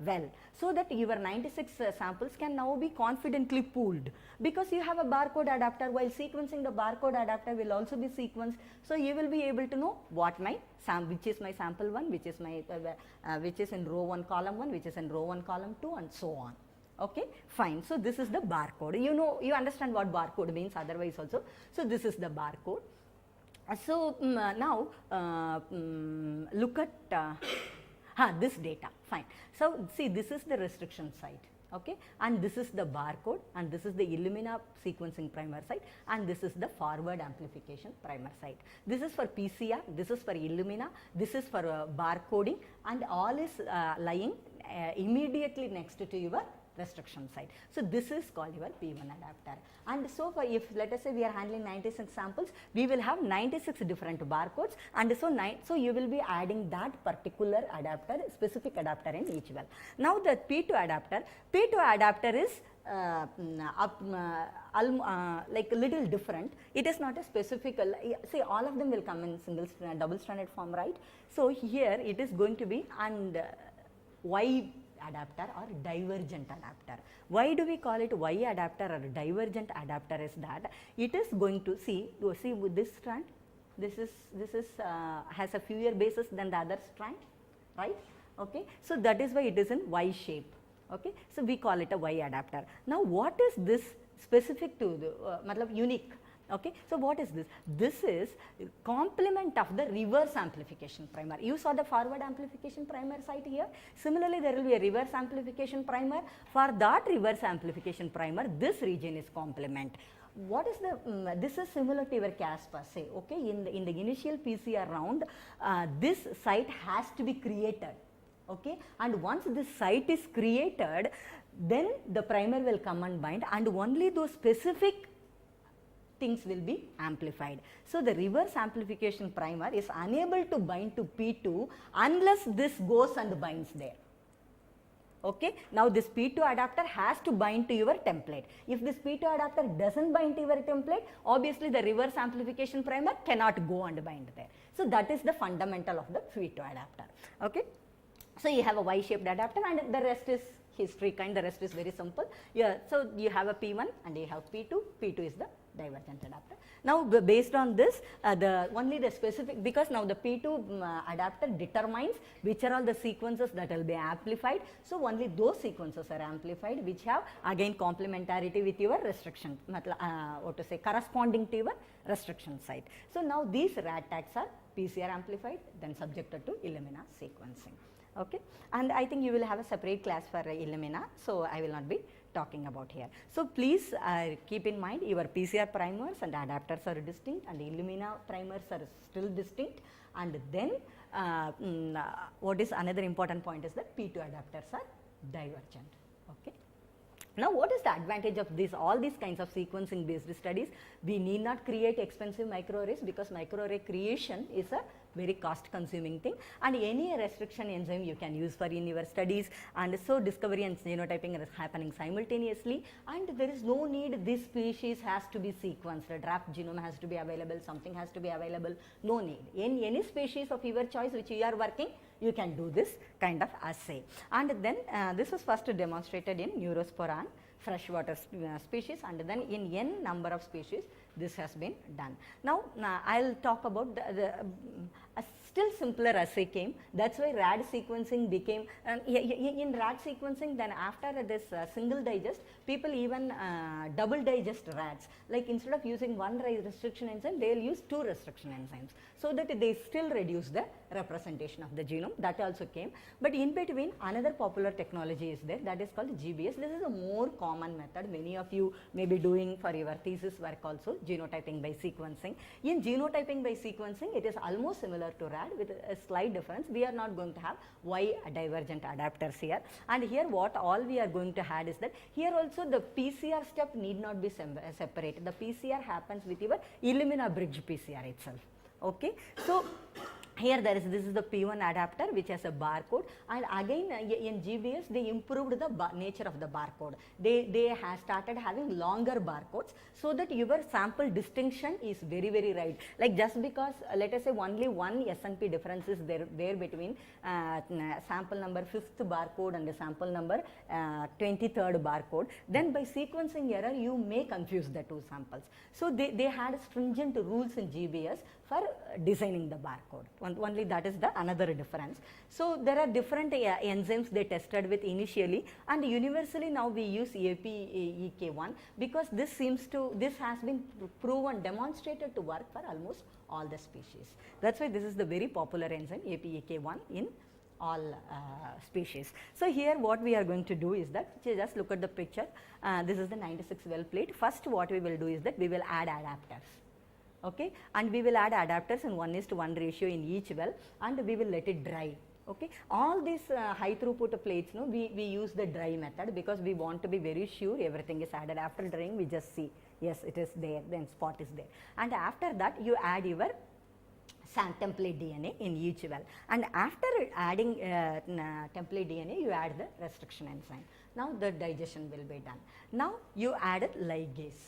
well, so that your 96 samples can now be confidently pooled, because you have a barcode adapter. While sequencing, the barcode adapter will also be sequenced, so you will be able to know what which is my sample 1, which is my which is in row 1 column 1, which is in row 1 column 2, and so on. Okay, fine. So this is the barcode. You understand what barcode means otherwise also. So this is the barcode. So now look at this data. Fine. So see, this is the restriction site. Okay, and this is the barcode, and this is the Illumina sequencing primer site, and this is the forward amplification primer site. This is for PCR, this is for Illumina, this is for barcoding, and all is lying immediately next to your restriction site. So this is called your P1 adapter. And so for, if let us say we are handling 96 samples, we will have 96 different barcodes, and so you will be adding that particular adapter, specific adapter in each well. Now the P2 adapter is like a little different. It is not a specific, see, all of them will come in single double stranded form, right? So here it is going to be and Y adapter or divergent adapter. Why do we call it Y adapter or divergent adapter? Is that it is going to see with this strand, this is has a fewer bases than the other strand, right? Okay, so that is why it is in Y shape. Okay, so we call it a Y adapter. Now what is this specific to the unique? Okay, so what is this? This is complement of the reverse amplification primer. You saw the forward amplification primer site here. Similarly, there will be a reverse amplification primer. For that reverse amplification primer, this region is complement. What is the, this is similar to your Caspar, say, okay, in the initial PCR round, this site has to be created. Okay, and once this site is created, then the primer will come and bind, and only those specific things will be amplified. So the reverse amplification primer is unable to bind to P2 unless this goes and binds there. Okay, now this P2 adapter has to bind to your template. If this P2 adapter doesn't bind to your template, obviously the reverse amplification primer cannot go and bind there. So that is the fundamental of the P2 adapter. Okay, so you have a Y-shaped adapter, and the rest is history kind, the rest is very simple. Yeah, so you have a P1 and you have P2. P2 is the divergent adapter. Now based on this, only the specific, because now the P2 adapter determines which are all the sequences that will be amplified. So only those sequences are amplified which have again complementarity with your restriction, what to say, corresponding to your restriction site. So now these RAD tags are PCR amplified, then subjected to Illumina sequencing. Okay, and I think you will have a separate class for Illumina, so I will not be talking about here. So please keep in mind your PCR primers and adapters are distinct, and Illumina primers are still distinct, and then what is another important point is that P2 adapters are divergent. Okay. Now what is the advantage of this, all these kinds of sequencing based studies? We need not create expensive microarrays, because microarray creation is a very cost consuming thing, and any restriction enzyme you can use for in your studies, and so discovery and genotyping is happening simultaneously, and there is no need this species has to be sequenced, a draft genome has to be available, something has to be available, no need. In any species of your choice which you are working, you can do this kind of assay. And then this was first demonstrated in Neurosporan freshwater species, and then in n number of species this has been done. Now I will talk about a still simpler assay came. That's why RAD sequencing became, in RAD sequencing, then after this single digest, people even double digest RADs. Like instead of using one restriction enzyme, they will use two restriction enzymes, so that they still reduce the representation of the genome. That also came. But in between, another popular technology is there, that is called GBS. This is a more common method. Many of you may be doing for your thesis work also, genotyping by sequencing. In genotyping by sequencing, it is almost similar to RAD with a slight difference. We are not going to have Y divergent adapters here, and here what all we are going to add is that here also the PCR step need not be separate. The PCR happens with your Illumina bridge PCR itself. Okay, so here this is the P1 adapter which has a barcode, and again in GBS they improved the nature of the barcode. They have started having longer barcodes, so that your sample distinction is very right. Like just because let us say only one SNP difference is there between sample number 5th barcode and the sample number 23rd barcode, then by sequencing error you may confuse the two samples. So they had stringent rules in GBS for designing the barcode. Only that is the another difference. So there are different enzymes they tested with initially, and universally now we use APEK1, because this has been proven, demonstrated to work for almost all the species. That's why this is the very popular enzyme APEK1 in all species. So here what we are going to do is that, just look at the picture, this is the 96 well plate. First what we will do is that we will add adapters, okay, and we will add adapters in 1:1 ratio in each well, and we will let it dry. Okay, all these high throughput plates, no, we use the dry method because we want to be very sure everything is added. After drying we just see, yes, it is there, then spot is there, and after that you add your template DNA in each well, and after adding template DNA you add the restriction enzyme. Now the digestion will be done. Now you added ligase.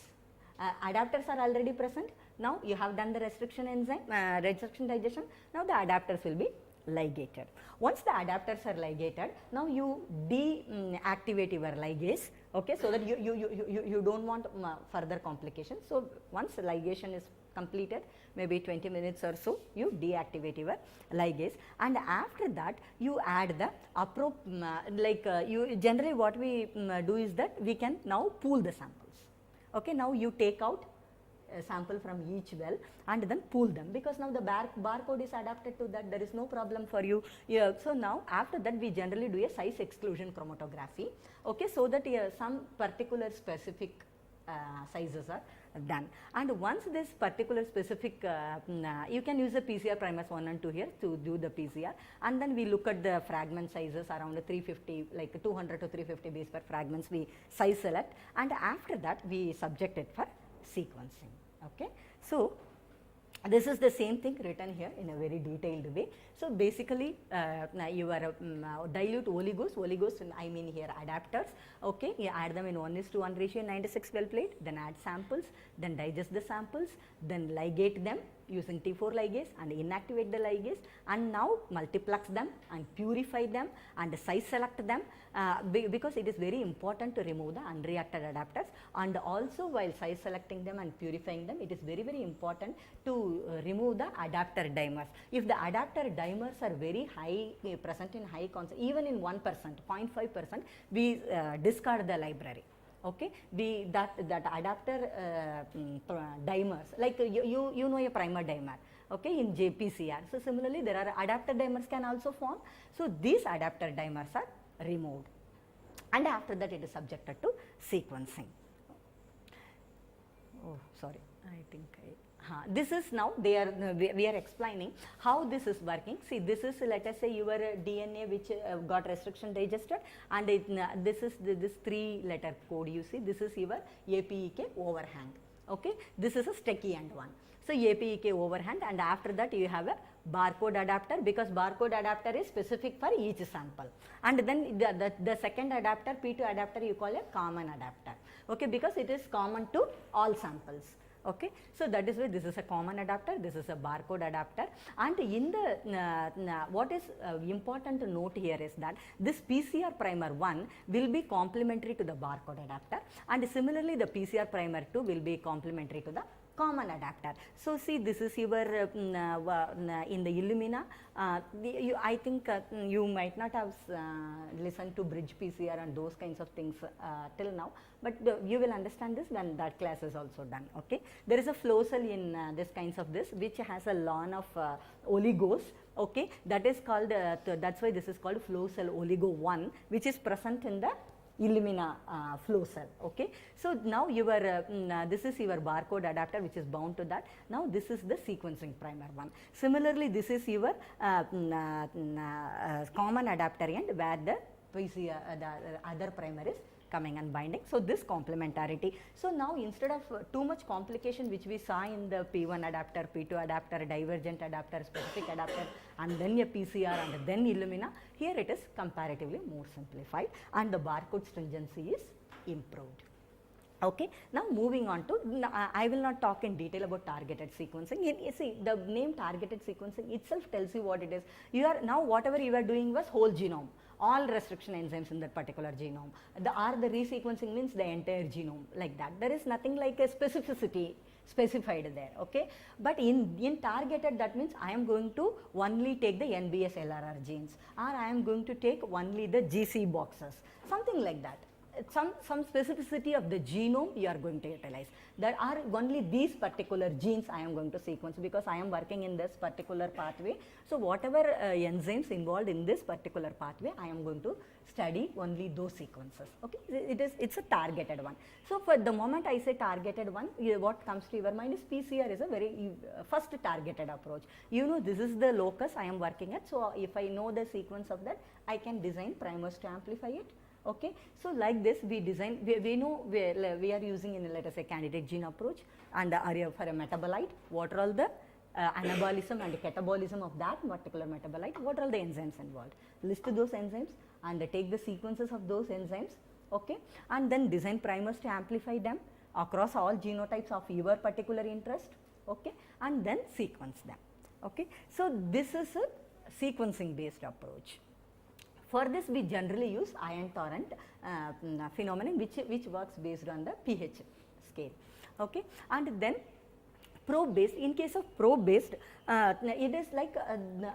Adapters are already present. Now you have done the restriction enzyme, restriction digestion. Now the adapters will be ligated. Once the adapters are ligated, now you deactivate your ligase, okay, so that you don't want further complications. So once ligation is completed, maybe 20 minutes or so, you deactivate your ligase, and after that you add the you generally what we do is that we can now pool the samples. Okay, now you take out a sample from each well and then pool them, because now the barcode is adapted to that, there is no problem for you. Yeah, so now after that we generally do a size exclusion chromatography, okay, so that some particular specific sizes are done, and once this particular specific you can use the PCR primers 1 and 2 here to do the PCR, and then we look at the fragment sizes around 350, like 200 to 350 base pair fragments we size select, and after that we subject it for sequencing. Okay, so this is the same thing written here in a very detailed way. So basically your dilute oligos I mean here adapters, okay, you add them in 1:1 ratio 96 well plate, then add samples, then digest the samples, then ligate them using T4 ligase and inactivate the ligase, and now multiplex them and purify them and size select them, because it is very important to remove the unreacted adapters, and also while size selecting them and purifying them, it is very important to remove the adapter dimers. If the adapter dimers are very high, present in high concentration, even in 1%, 0.5%, we discard the library. Okay, that adapter dimers, like you know a primer dimer, okay, in JPCR. So similarly there are adapter dimers can also form. So these adapter dimers are removed, and after that it is subjected to sequencing. Oh, sorry, I think this is now we are explaining how this is working. See, this is, let us say, your DNA which got restriction digested, and this is this 3-letter code you see, this is your APEK overhang. Okay, this is a sticky end one. So APEK overhang, and after that you have a barcode adapter, because barcode adapter is specific for each sample, and then the second adapter, P2 adapter, you call a common adapter, okay, because it is common to all samples. Okay, so that is why this is a common adapter, this is a barcode adapter, and in the what is important to note here is that this PCR primer 1 will be complementary to the barcode adapter, and similarly the PCR primer 2 will be complementary to the common adapter. So see, this is your in the Illumina, I think you might not have listened to bridge PCR and those kinds of things till now, but you will understand this when that class is also done. Okay, there is a flow cell in this kinds of this which has a lawn of oligos. Okay, that is called that's why this is called flow cell oligo 1, which is present in the Illumina flow cell. Okay, so now your this is your barcode adapter which is bound to that. Now this is the sequencing primer 1. Similarly, this is your common adapter end, where the PCR, the other primer is coming and binding. So this complementarity. So now instead of too much complication which we saw in the P1 adapter, P2 adapter, divergent adapter, specific adapter, and then a PCR and then Illumina, here it is comparatively more simplified, and the barcode stringency is improved. Okay, now moving on to, I will not talk in detail about targeted sequencing. You see, the name targeted sequencing itself tells you what it is. You are now, whatever you are doing was whole genome, all restriction enzymes in that particular genome. The resequencing means the entire genome, like that. There is nothing like a specificity specified there. Okay, but in targeted, that means I am going to only take the NBS LRR genes, or I am going to take only the GC boxes, something like that. some specificity of the genome you are going to utilize. There are only these particular genes I am going to sequence because I am working in this particular pathway. So whatever enzymes involved in this particular pathway, I am going to study only those sequences. Okay, it's a targeted one. So for the moment I say targeted one, what comes to your mind is PCR is a very first targeted approach. You know, this is the locus I am working at. So if I know the sequence of that, I can design primers to amplify it. Okay, so like this we design, we know we are using in, let us say, candidate gene approach, and for a metabolite, what are all the anabolism and catabolism of that particular metabolite, what are all the enzymes involved, list those enzymes and take the sequences of those enzymes, okay, and then design primers to amplify them across all genotypes of your particular interest, okay, and then sequence them. Okay, so this is a sequencing based approach. For this we generally use ion torrent phenomenon, which works based on the pH scale. Okay, and then probe based, in case of probe based, it is like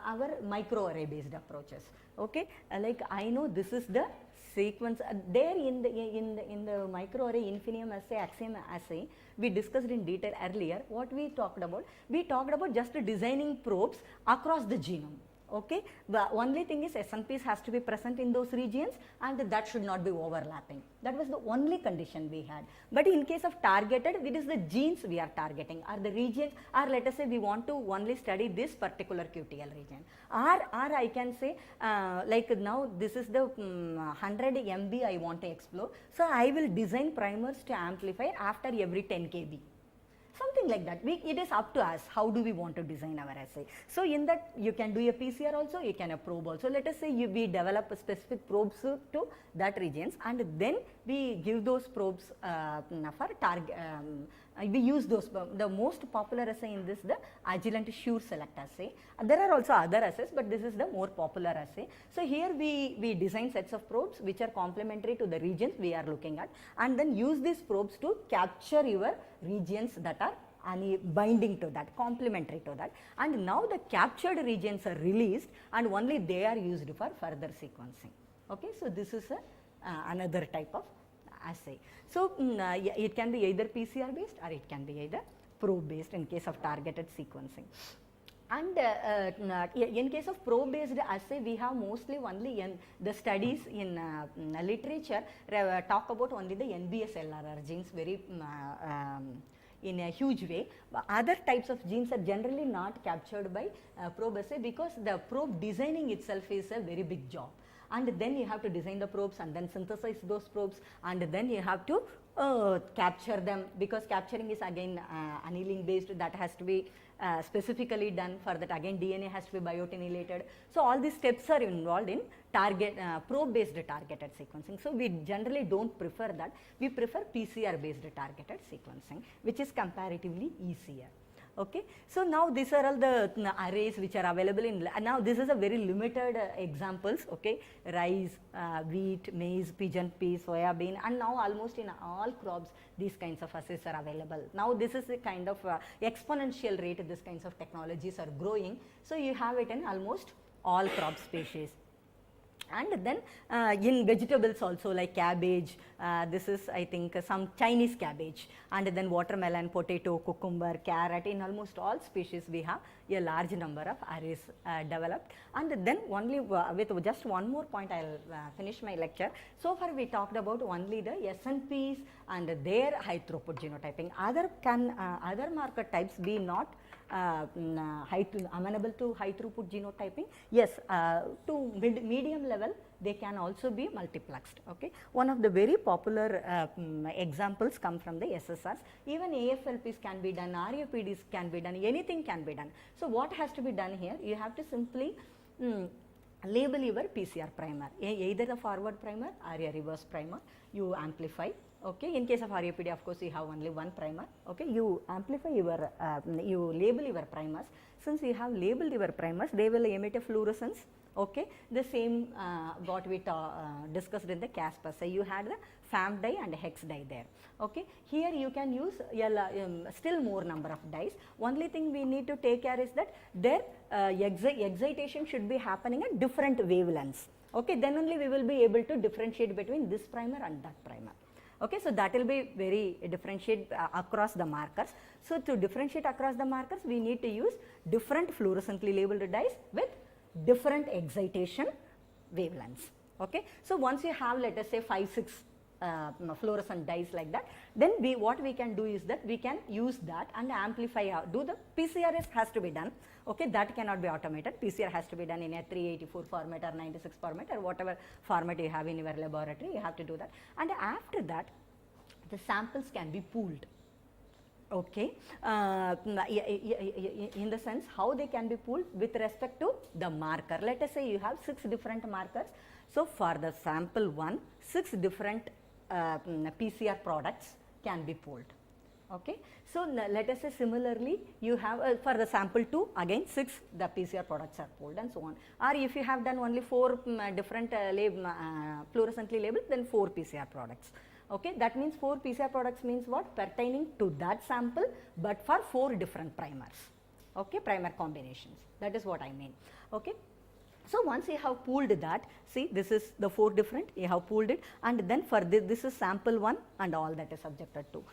our microarray based approaches. Okay, like I know this is the sequence there in the microarray Infinium assay, Axiom assay, we discussed in detail earlier. What we talked about just designing probes across the genome. Okay, the only thing is SNPs has to be present in those regions and that should not be overlapping. That was the only condition we had. But in case of targeted, it is the genes we are targeting, or the regions, or let us say we want to only study this particular QTL region, or I can say like now this is the 100 MB I want to explore, so I will design primers to amplify after every 10 kb. Something like that. It is up to us how do we want to design our assay. So in that you can do a PCR also, you can a probe also. Let us say we develop a specific probes to that regions, and then we give those probes for target. We use those. The most popular assay in this, the Agilent Sure Select assay. There are also other assays, but this is the more popular assay. So here we design sets of probes which are complementary to the regions we are looking at, and then use these probes to capture your regions that are binding to that, complementary to that, and now the captured regions are released and only they are used for further sequencing. Okay, so this is another type of assay. So it can be either PCR based or it can be either probe based in case of targeted sequencing. And in case of probe based assay, we have mostly only in the studies in literature talk about only the NBS LRR genes very in a huge way. Other types of genes are generally not captured by probe assay because the probe designing itself is a very big job. And then you have to design the probes and then synthesize those probes, and then you have to capture them, because capturing is again annealing based, that has to be specifically done. For that again DNA has to be biotinylated. So all these steps are involved in probe based targeted sequencing. So we generally don't prefer that. We prefer PCR based targeted sequencing, which is comparatively easier. Okay, so now these are all the arrays which are available in. Now this is a very limited examples. Okay, rice, wheat, maize, pigeon peas, soya bean, and now almost in all crops these kinds of assays are available. Now this is a kind of exponential rate these kinds of technologies are growing. So you have it in almost all crop species. And then in vegetables also, like cabbage, this is I think some Chinese cabbage, and then watermelon, potato, cucumber, carrot, in almost all species we have a large number of arrays developed. And then only with just one more point I will finish my lecture. So far we talked about only the SNPs and their high throughput genotyping. Other marker types be not amenable to high throughput genotyping? Yes, to medium level they can also be multiplexed. Okay, one of the very popular examples come from the SSRs. Even AFLPs can be done, RAPDs can be done, anything can be done. So what has to be done here? You have to simply label your PCR primer, either a forward primer or a reverse primer. You amplify. Okay, in case of RAPD, of course, you have only one primer. Okay, you amplify your, you label your primers. Since you have labeled your primers, they will emit a fluorescence. Okay, the same what we discussed in the CASP assay. You had the FAM dye and hex dye there. Okay, here you can use still more number of dyes. Only thing we need to take care is that their excitation should be happening at different wavelengths. Okay, then only we will be able to differentiate between this primer and that primer. Okay, so that will be very differentiate across the markers. So to differentiate across the markers, we need to use different fluorescently labeled dyes with different excitation wavelengths. Okay, so once you have, let us say, 5, 6 fluorescent dyes like that, then what we can do is that we can use that and amplify, do the PCRS has to be done. Okay, that cannot be automated. PCR has to be done in a 384 format or 96 format or whatever format you have in your laboratory, you have to do that. And after that, the samples can be pooled. Okay, in the sense how they can be pooled with respect to the marker. Let us say you have 6 different markers. So for the sample 1, 6 different PCR products can be pooled. Okay, so let us say similarly you have for the sample 2, again 6 the PCR products are pooled and so on. Or if you have done only 4 different fluorescently labeled, then 4 PCR products. Okay, that means 4 PCR products means what? Pertaining to that sample, but for 4 different primers. Okay, primer combinations. That is what I mean. Okay. So once you have pooled that, see, this is the 4 different, you have pooled it, and then for this is sample 1 and all that is subjected to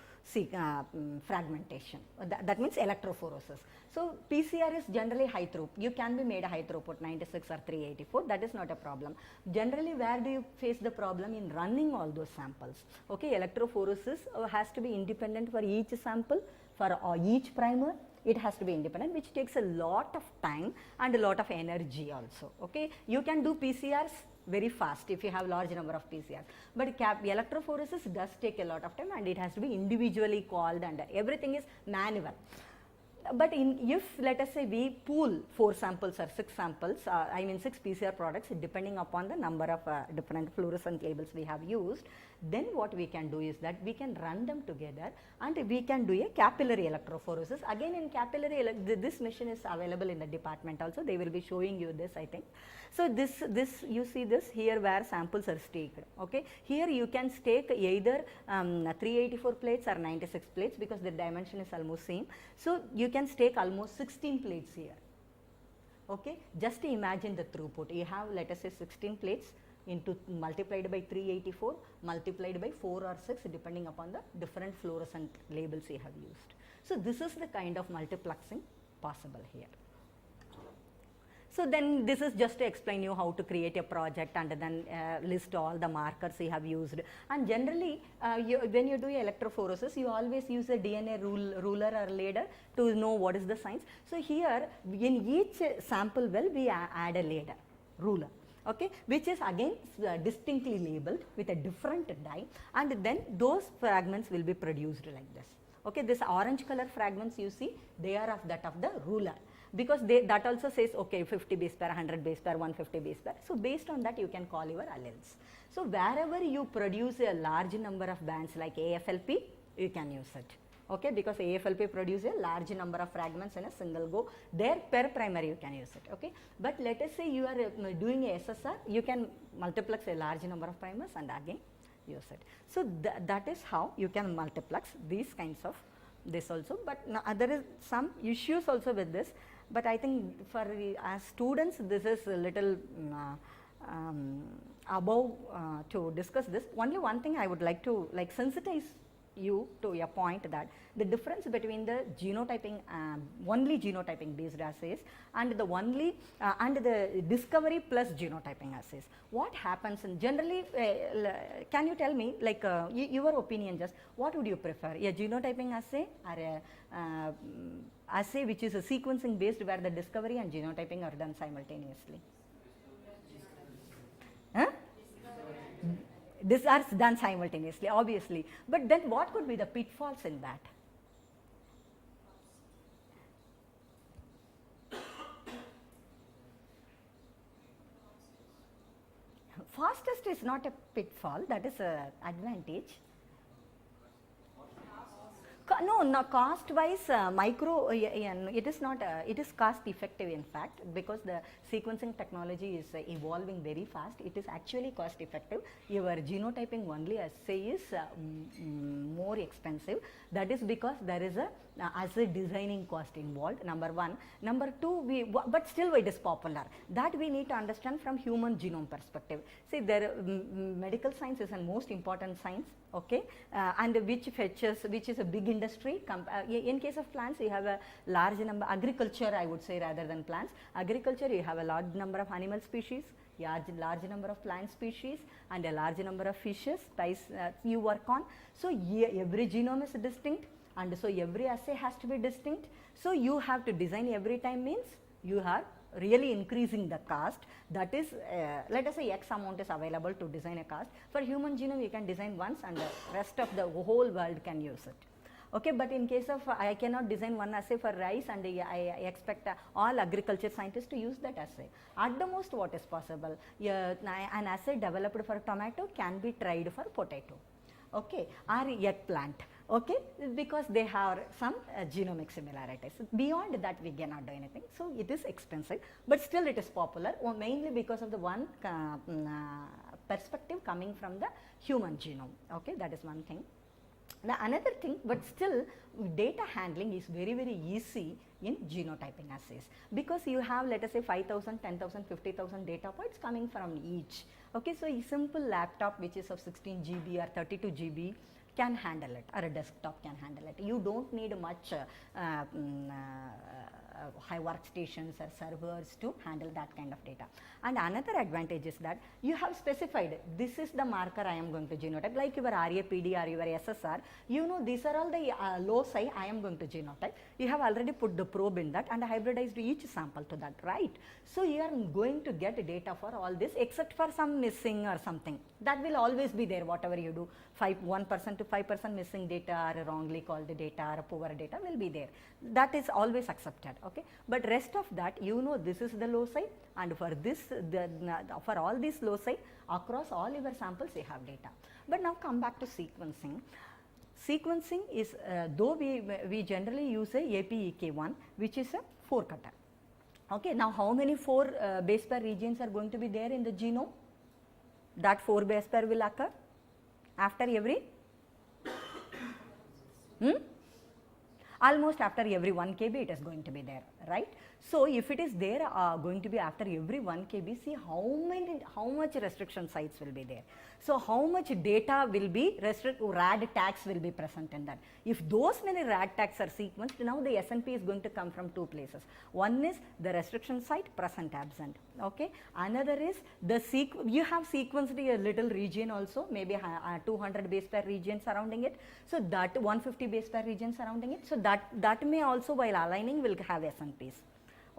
fragmentation. That means electrophoresis. So PCR is generally high throughput. You can be made a high throughput 96 or 384. That is not a problem. Generally, where do you face the problem? In running all those samples. Okay, electrophoresis has to be independent for each sample, for each primer. It has to be independent, which takes a lot of time and a lot of energy also. Okay, you can do PCRs very fast if you have large number of PCRs, but electrophoresis does take a lot of time and it has to be individually called and everything is manual. But if let us say we pool 4 samples or 6 samples, I mean 6 PCR products depending upon the number of different fluorescent labels we have used, then what we can do is that we can run them together and we can do a capillary electrophoresis. Again in capillary, this machine is available in the department also, they will be showing you this, I think. So this you see this here where samples are staked. Okay, here you can stake either 384 plates or 96 plates because the dimension is almost same. So you can stake almost 16 plates here. Okay, just imagine the throughput. You have, let us say, 16 plates into multiplied by 384 multiplied by 4 or 6 depending upon the different fluorescent labels you have used. So this is the kind of multiplexing possible here. So then this is just to explain you how to create a project and then list all the markers you have used. And generally when you do electrophoresis, you always use a DNA ruler or ladder to know what is the science. So here in each sample well we add a ladder, ruler. Okay, which is again distinctly labeled with a different dye, and then those fragments will be produced like this. Okay, this orange color fragments you see, they are of that of the ruler, because that also says okay 50 base pair, 100 base pair, 150 base pair. So based on that you can call your alleles. So wherever you produce a large number of bands like AFLP, you can use it. Okay, because AFLP produces a large number of fragments in a single go, there per primer you can use it. Okay, but let us say you are doing a SSR, you can multiplex a large number of primers and again use it. So that is how you can multiplex these kinds of this also. But there is some issues also with this, but I think for as students this is a little above to discuss this. Only one thing I would like to sensitize you to a point that the difference between the genotyping only genotyping based assays and the only and the discovery plus genotyping assays, what happens in generally can you tell me your opinion, just what would you prefer, a genotyping assay or a assay which is a sequencing based where the discovery and genotyping are done simultaneously? Huh? These are done simultaneously, obviously, but then what could be the pitfalls in that? Fastest is not a pitfall, that is an advantage. No, cost wise it is not it is cost effective in fact, because the sequencing technology is evolving very fast. It is actually cost effective. Your genotyping only assay is more expensive. That is because there is a as a designing cost involved, number one. Number two, but still it is popular. That we need to understand from human genome perspective. See, medical science is the most important science, okay, and which is a big industry. In case of plants, you have a large number, agriculture I would say rather than plants. Agriculture, you have a large number of animal species, large number of plant species, and a large number of fishes you work on. So every genome is distinct, and so every assay has to be distinct. So you have to design every time, means you are really increasing the cost. That is, let us say X amount is available to design a cost. For human genome, you can design once and the rest of the whole world can use it. Okay, but in case of I cannot design one assay for rice, and I expect all agriculture scientists to use that assay. At the most, what is possible? An assay developed for tomato can be tried for potato, okay, or eggplant, okay, because they have some genomic similarities. Beyond that, we cannot do anything. So it is expensive, but still it is popular, mainly because of the one perspective coming from the human genome. Okay, that is one thing. The another thing, but still data handling is very, very easy in genotyping assays, because you have, let us say, 5,000, 10,000, 50,000 data points coming from each. Okay, so a simple laptop which is of 16 GB or 32 GB can handle it, or a desktop can handle it. You don't need much high workstations or servers to handle that kind of data. And another advantage is that you have specified this is the marker I am going to genotype, like your RAPD or your SSR. You know, these are all the loci I am going to genotype. You have already put the probe in that and hybridized each sample to that, right? So you are going to get data for all this, except for some missing or something. That will always be there, whatever you do. 1% to 5% missing data, or wrongly called data, or poor data will be there. That is always accepted, okay. But rest of that, you know, this is the loci, and for this, for all these loci across all your samples, you have data. But now come back to sequencing. Sequencing is, though we generally use a APEK1, which is a 4-cutter. Okay, now how many 4 base pair regions are going to be there in the genome? That 4 base pair will occur after every almost after every 1 kb it is going to be there, right? So if it is there going to be after every 1 kb, see how much restriction sites will be there. So how much data will be RAD tags will be present in that. If those many RAD tags are sequenced, now the SNP is going to come from 2 places. One is the restriction site present absent, okay. Another is the you have sequenced a little region also, maybe 200 base pair region surrounding it. So that 150 base pair region surrounding it. So that may also, while aligning, will have SNPs.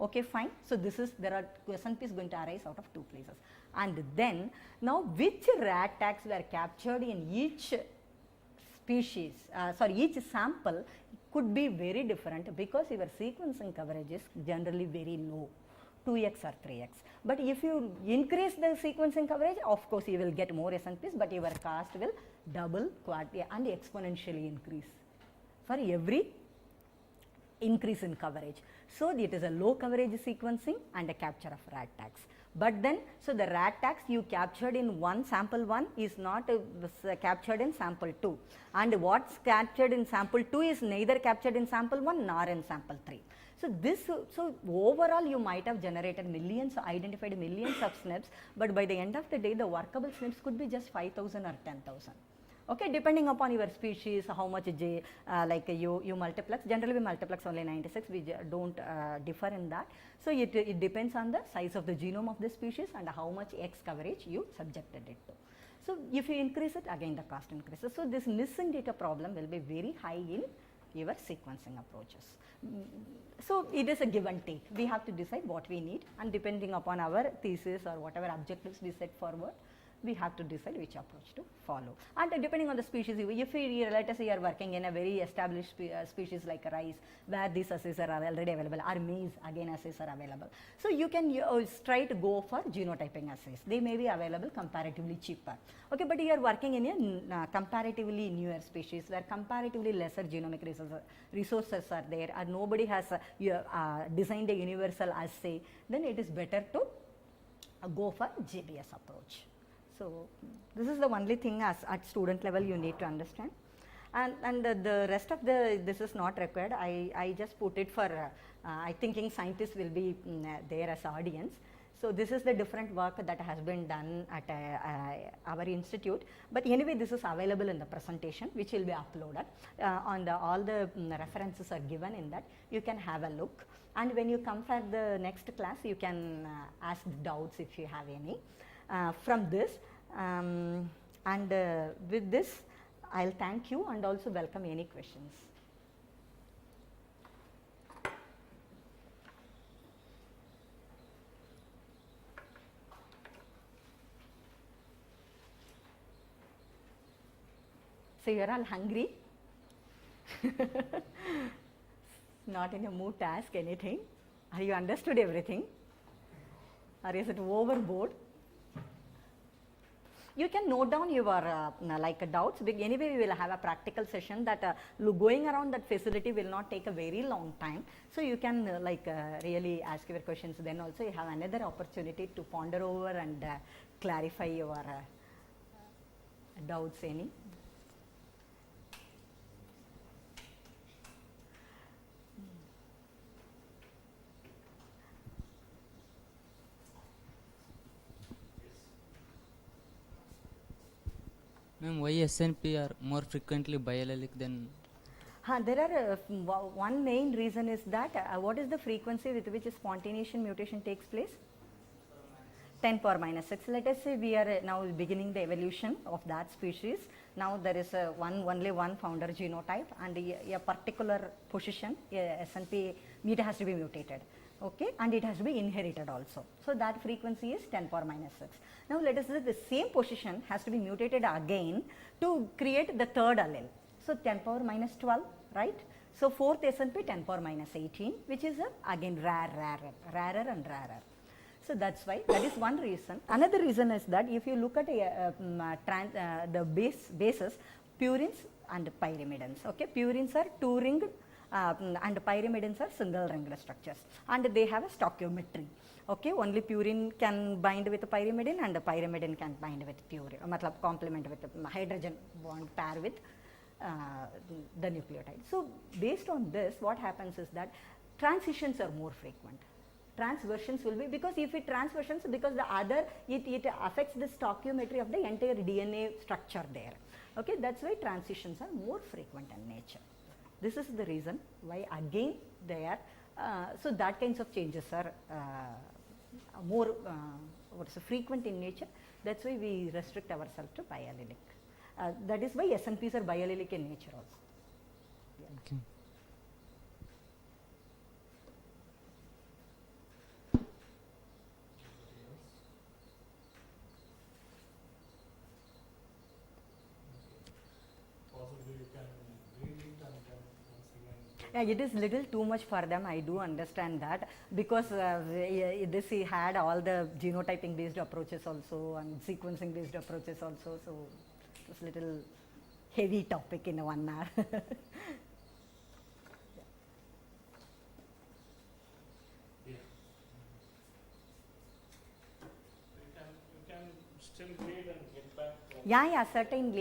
Okay, fine. So this is, there are SNPs going to arise out of 2 places. And then now which RAD tags were captured in each species, each sample could be very different, because your sequencing coverage is generally very low, 2x or 3x. But if you increase the sequencing coverage, of course you will get more SNPs, but your cost will double, and exponentially increase for every increase in coverage. So it is a low coverage sequencing and a capture of RAD tags. But then, so the RAD tags you captured in sample 1 is not captured in sample 2, and what's captured in sample 2 is neither captured in sample 1 nor in sample 3. So overall you might have generated identified millions of SNPs, but by the end of the day the workable SNPs could be just 5,000 or 10,000. Okay, depending upon your species, how much you multiplex. Generally we multiplex only 96, we don't differ in that. So it depends on the size of the genome of the species and how much X coverage you subjected it to. So if you increase it, again the cost increases. So this missing data problem will be very high in your sequencing approaches. So it is a give and take. We have to decide what we need, and depending upon our thesis or whatever objectives we set forward, we have to decide which approach to follow. And depending on the species, if let us say you are working in a very established species like rice, where these assays are already available, or maize, again assays are available. So you can try to go for genotyping assays. They may be available comparatively cheaper. Okay, but you are working in a comparatively newer species where comparatively lesser genomic resources are there, or nobody has designed a universal assay, then it is better to go for GBS approach. So this is the only thing at student level you need to understand. And the rest of the, this is not required. I just put it for, I thinking scientists will be there as audience. So this is the different work that has been done at our institute. But anyway, this is available in the presentation, which will be uploaded. All the references are given in that. You can have a look. And when you come for the next class, you can ask doubts if you have any from this. And with this, I'll thank you and also welcome any questions. So you're all hungry? Not in a mood to ask anything? Are you understood everything? Or is it overboard? You can note down your doubts. Anyway, we will have a practical session that going around that facility will not take a very long time. So you can really ask your questions. Then also you have another opportunity to ponder over and clarify your doubts any. Ma'am, why SNP are more frequently biallelic than? There are one main reason is that what is the frequency with which spontaneous mutation takes place? 10 power minus 6. Let us say we are now beginning the evolution of that species. Now there is only one founder genotype and a particular position, SNP mutation has to be mutated. Okay, and it has to be inherited also. So that frequency is 10 power minus 6. Now let us say the same position has to be mutated again to create the third allele. So 10 power minus 12, right? So fourth SNP 10 power minus 18, which is again rarer and rarer. So that's why, that is one reason. Another reason is that if you look at the bases, purines and pyrimidines. Okay, purines are two-ringed and pyrimidines are single-ringed structures, and they have a stoichiometry. Okay, only purine can bind with pyrimidine and pyrimidine can bind with purine, complement with hydrogen bond pair with the nucleotide. So based on this, what happens is that transitions are more frequent. Transversions will be, because if it transversions, because the other, it affects the stoichiometry of the entire DNA structure there. Okay, that's why transitions are more frequent in nature. This is the reason why again they are, so that kinds of changes are more frequent in nature. That's why we restrict ourselves to biallelic. That is why SNPs are biallelic in nature also. Yeah. Okay. It is little too much for them, I do understand that, because this he had all the genotyping based approaches also and sequencing based approaches also, so it was little heavy topic in 1 hour. Yeah. You can still read and get back. Yeah, certainly.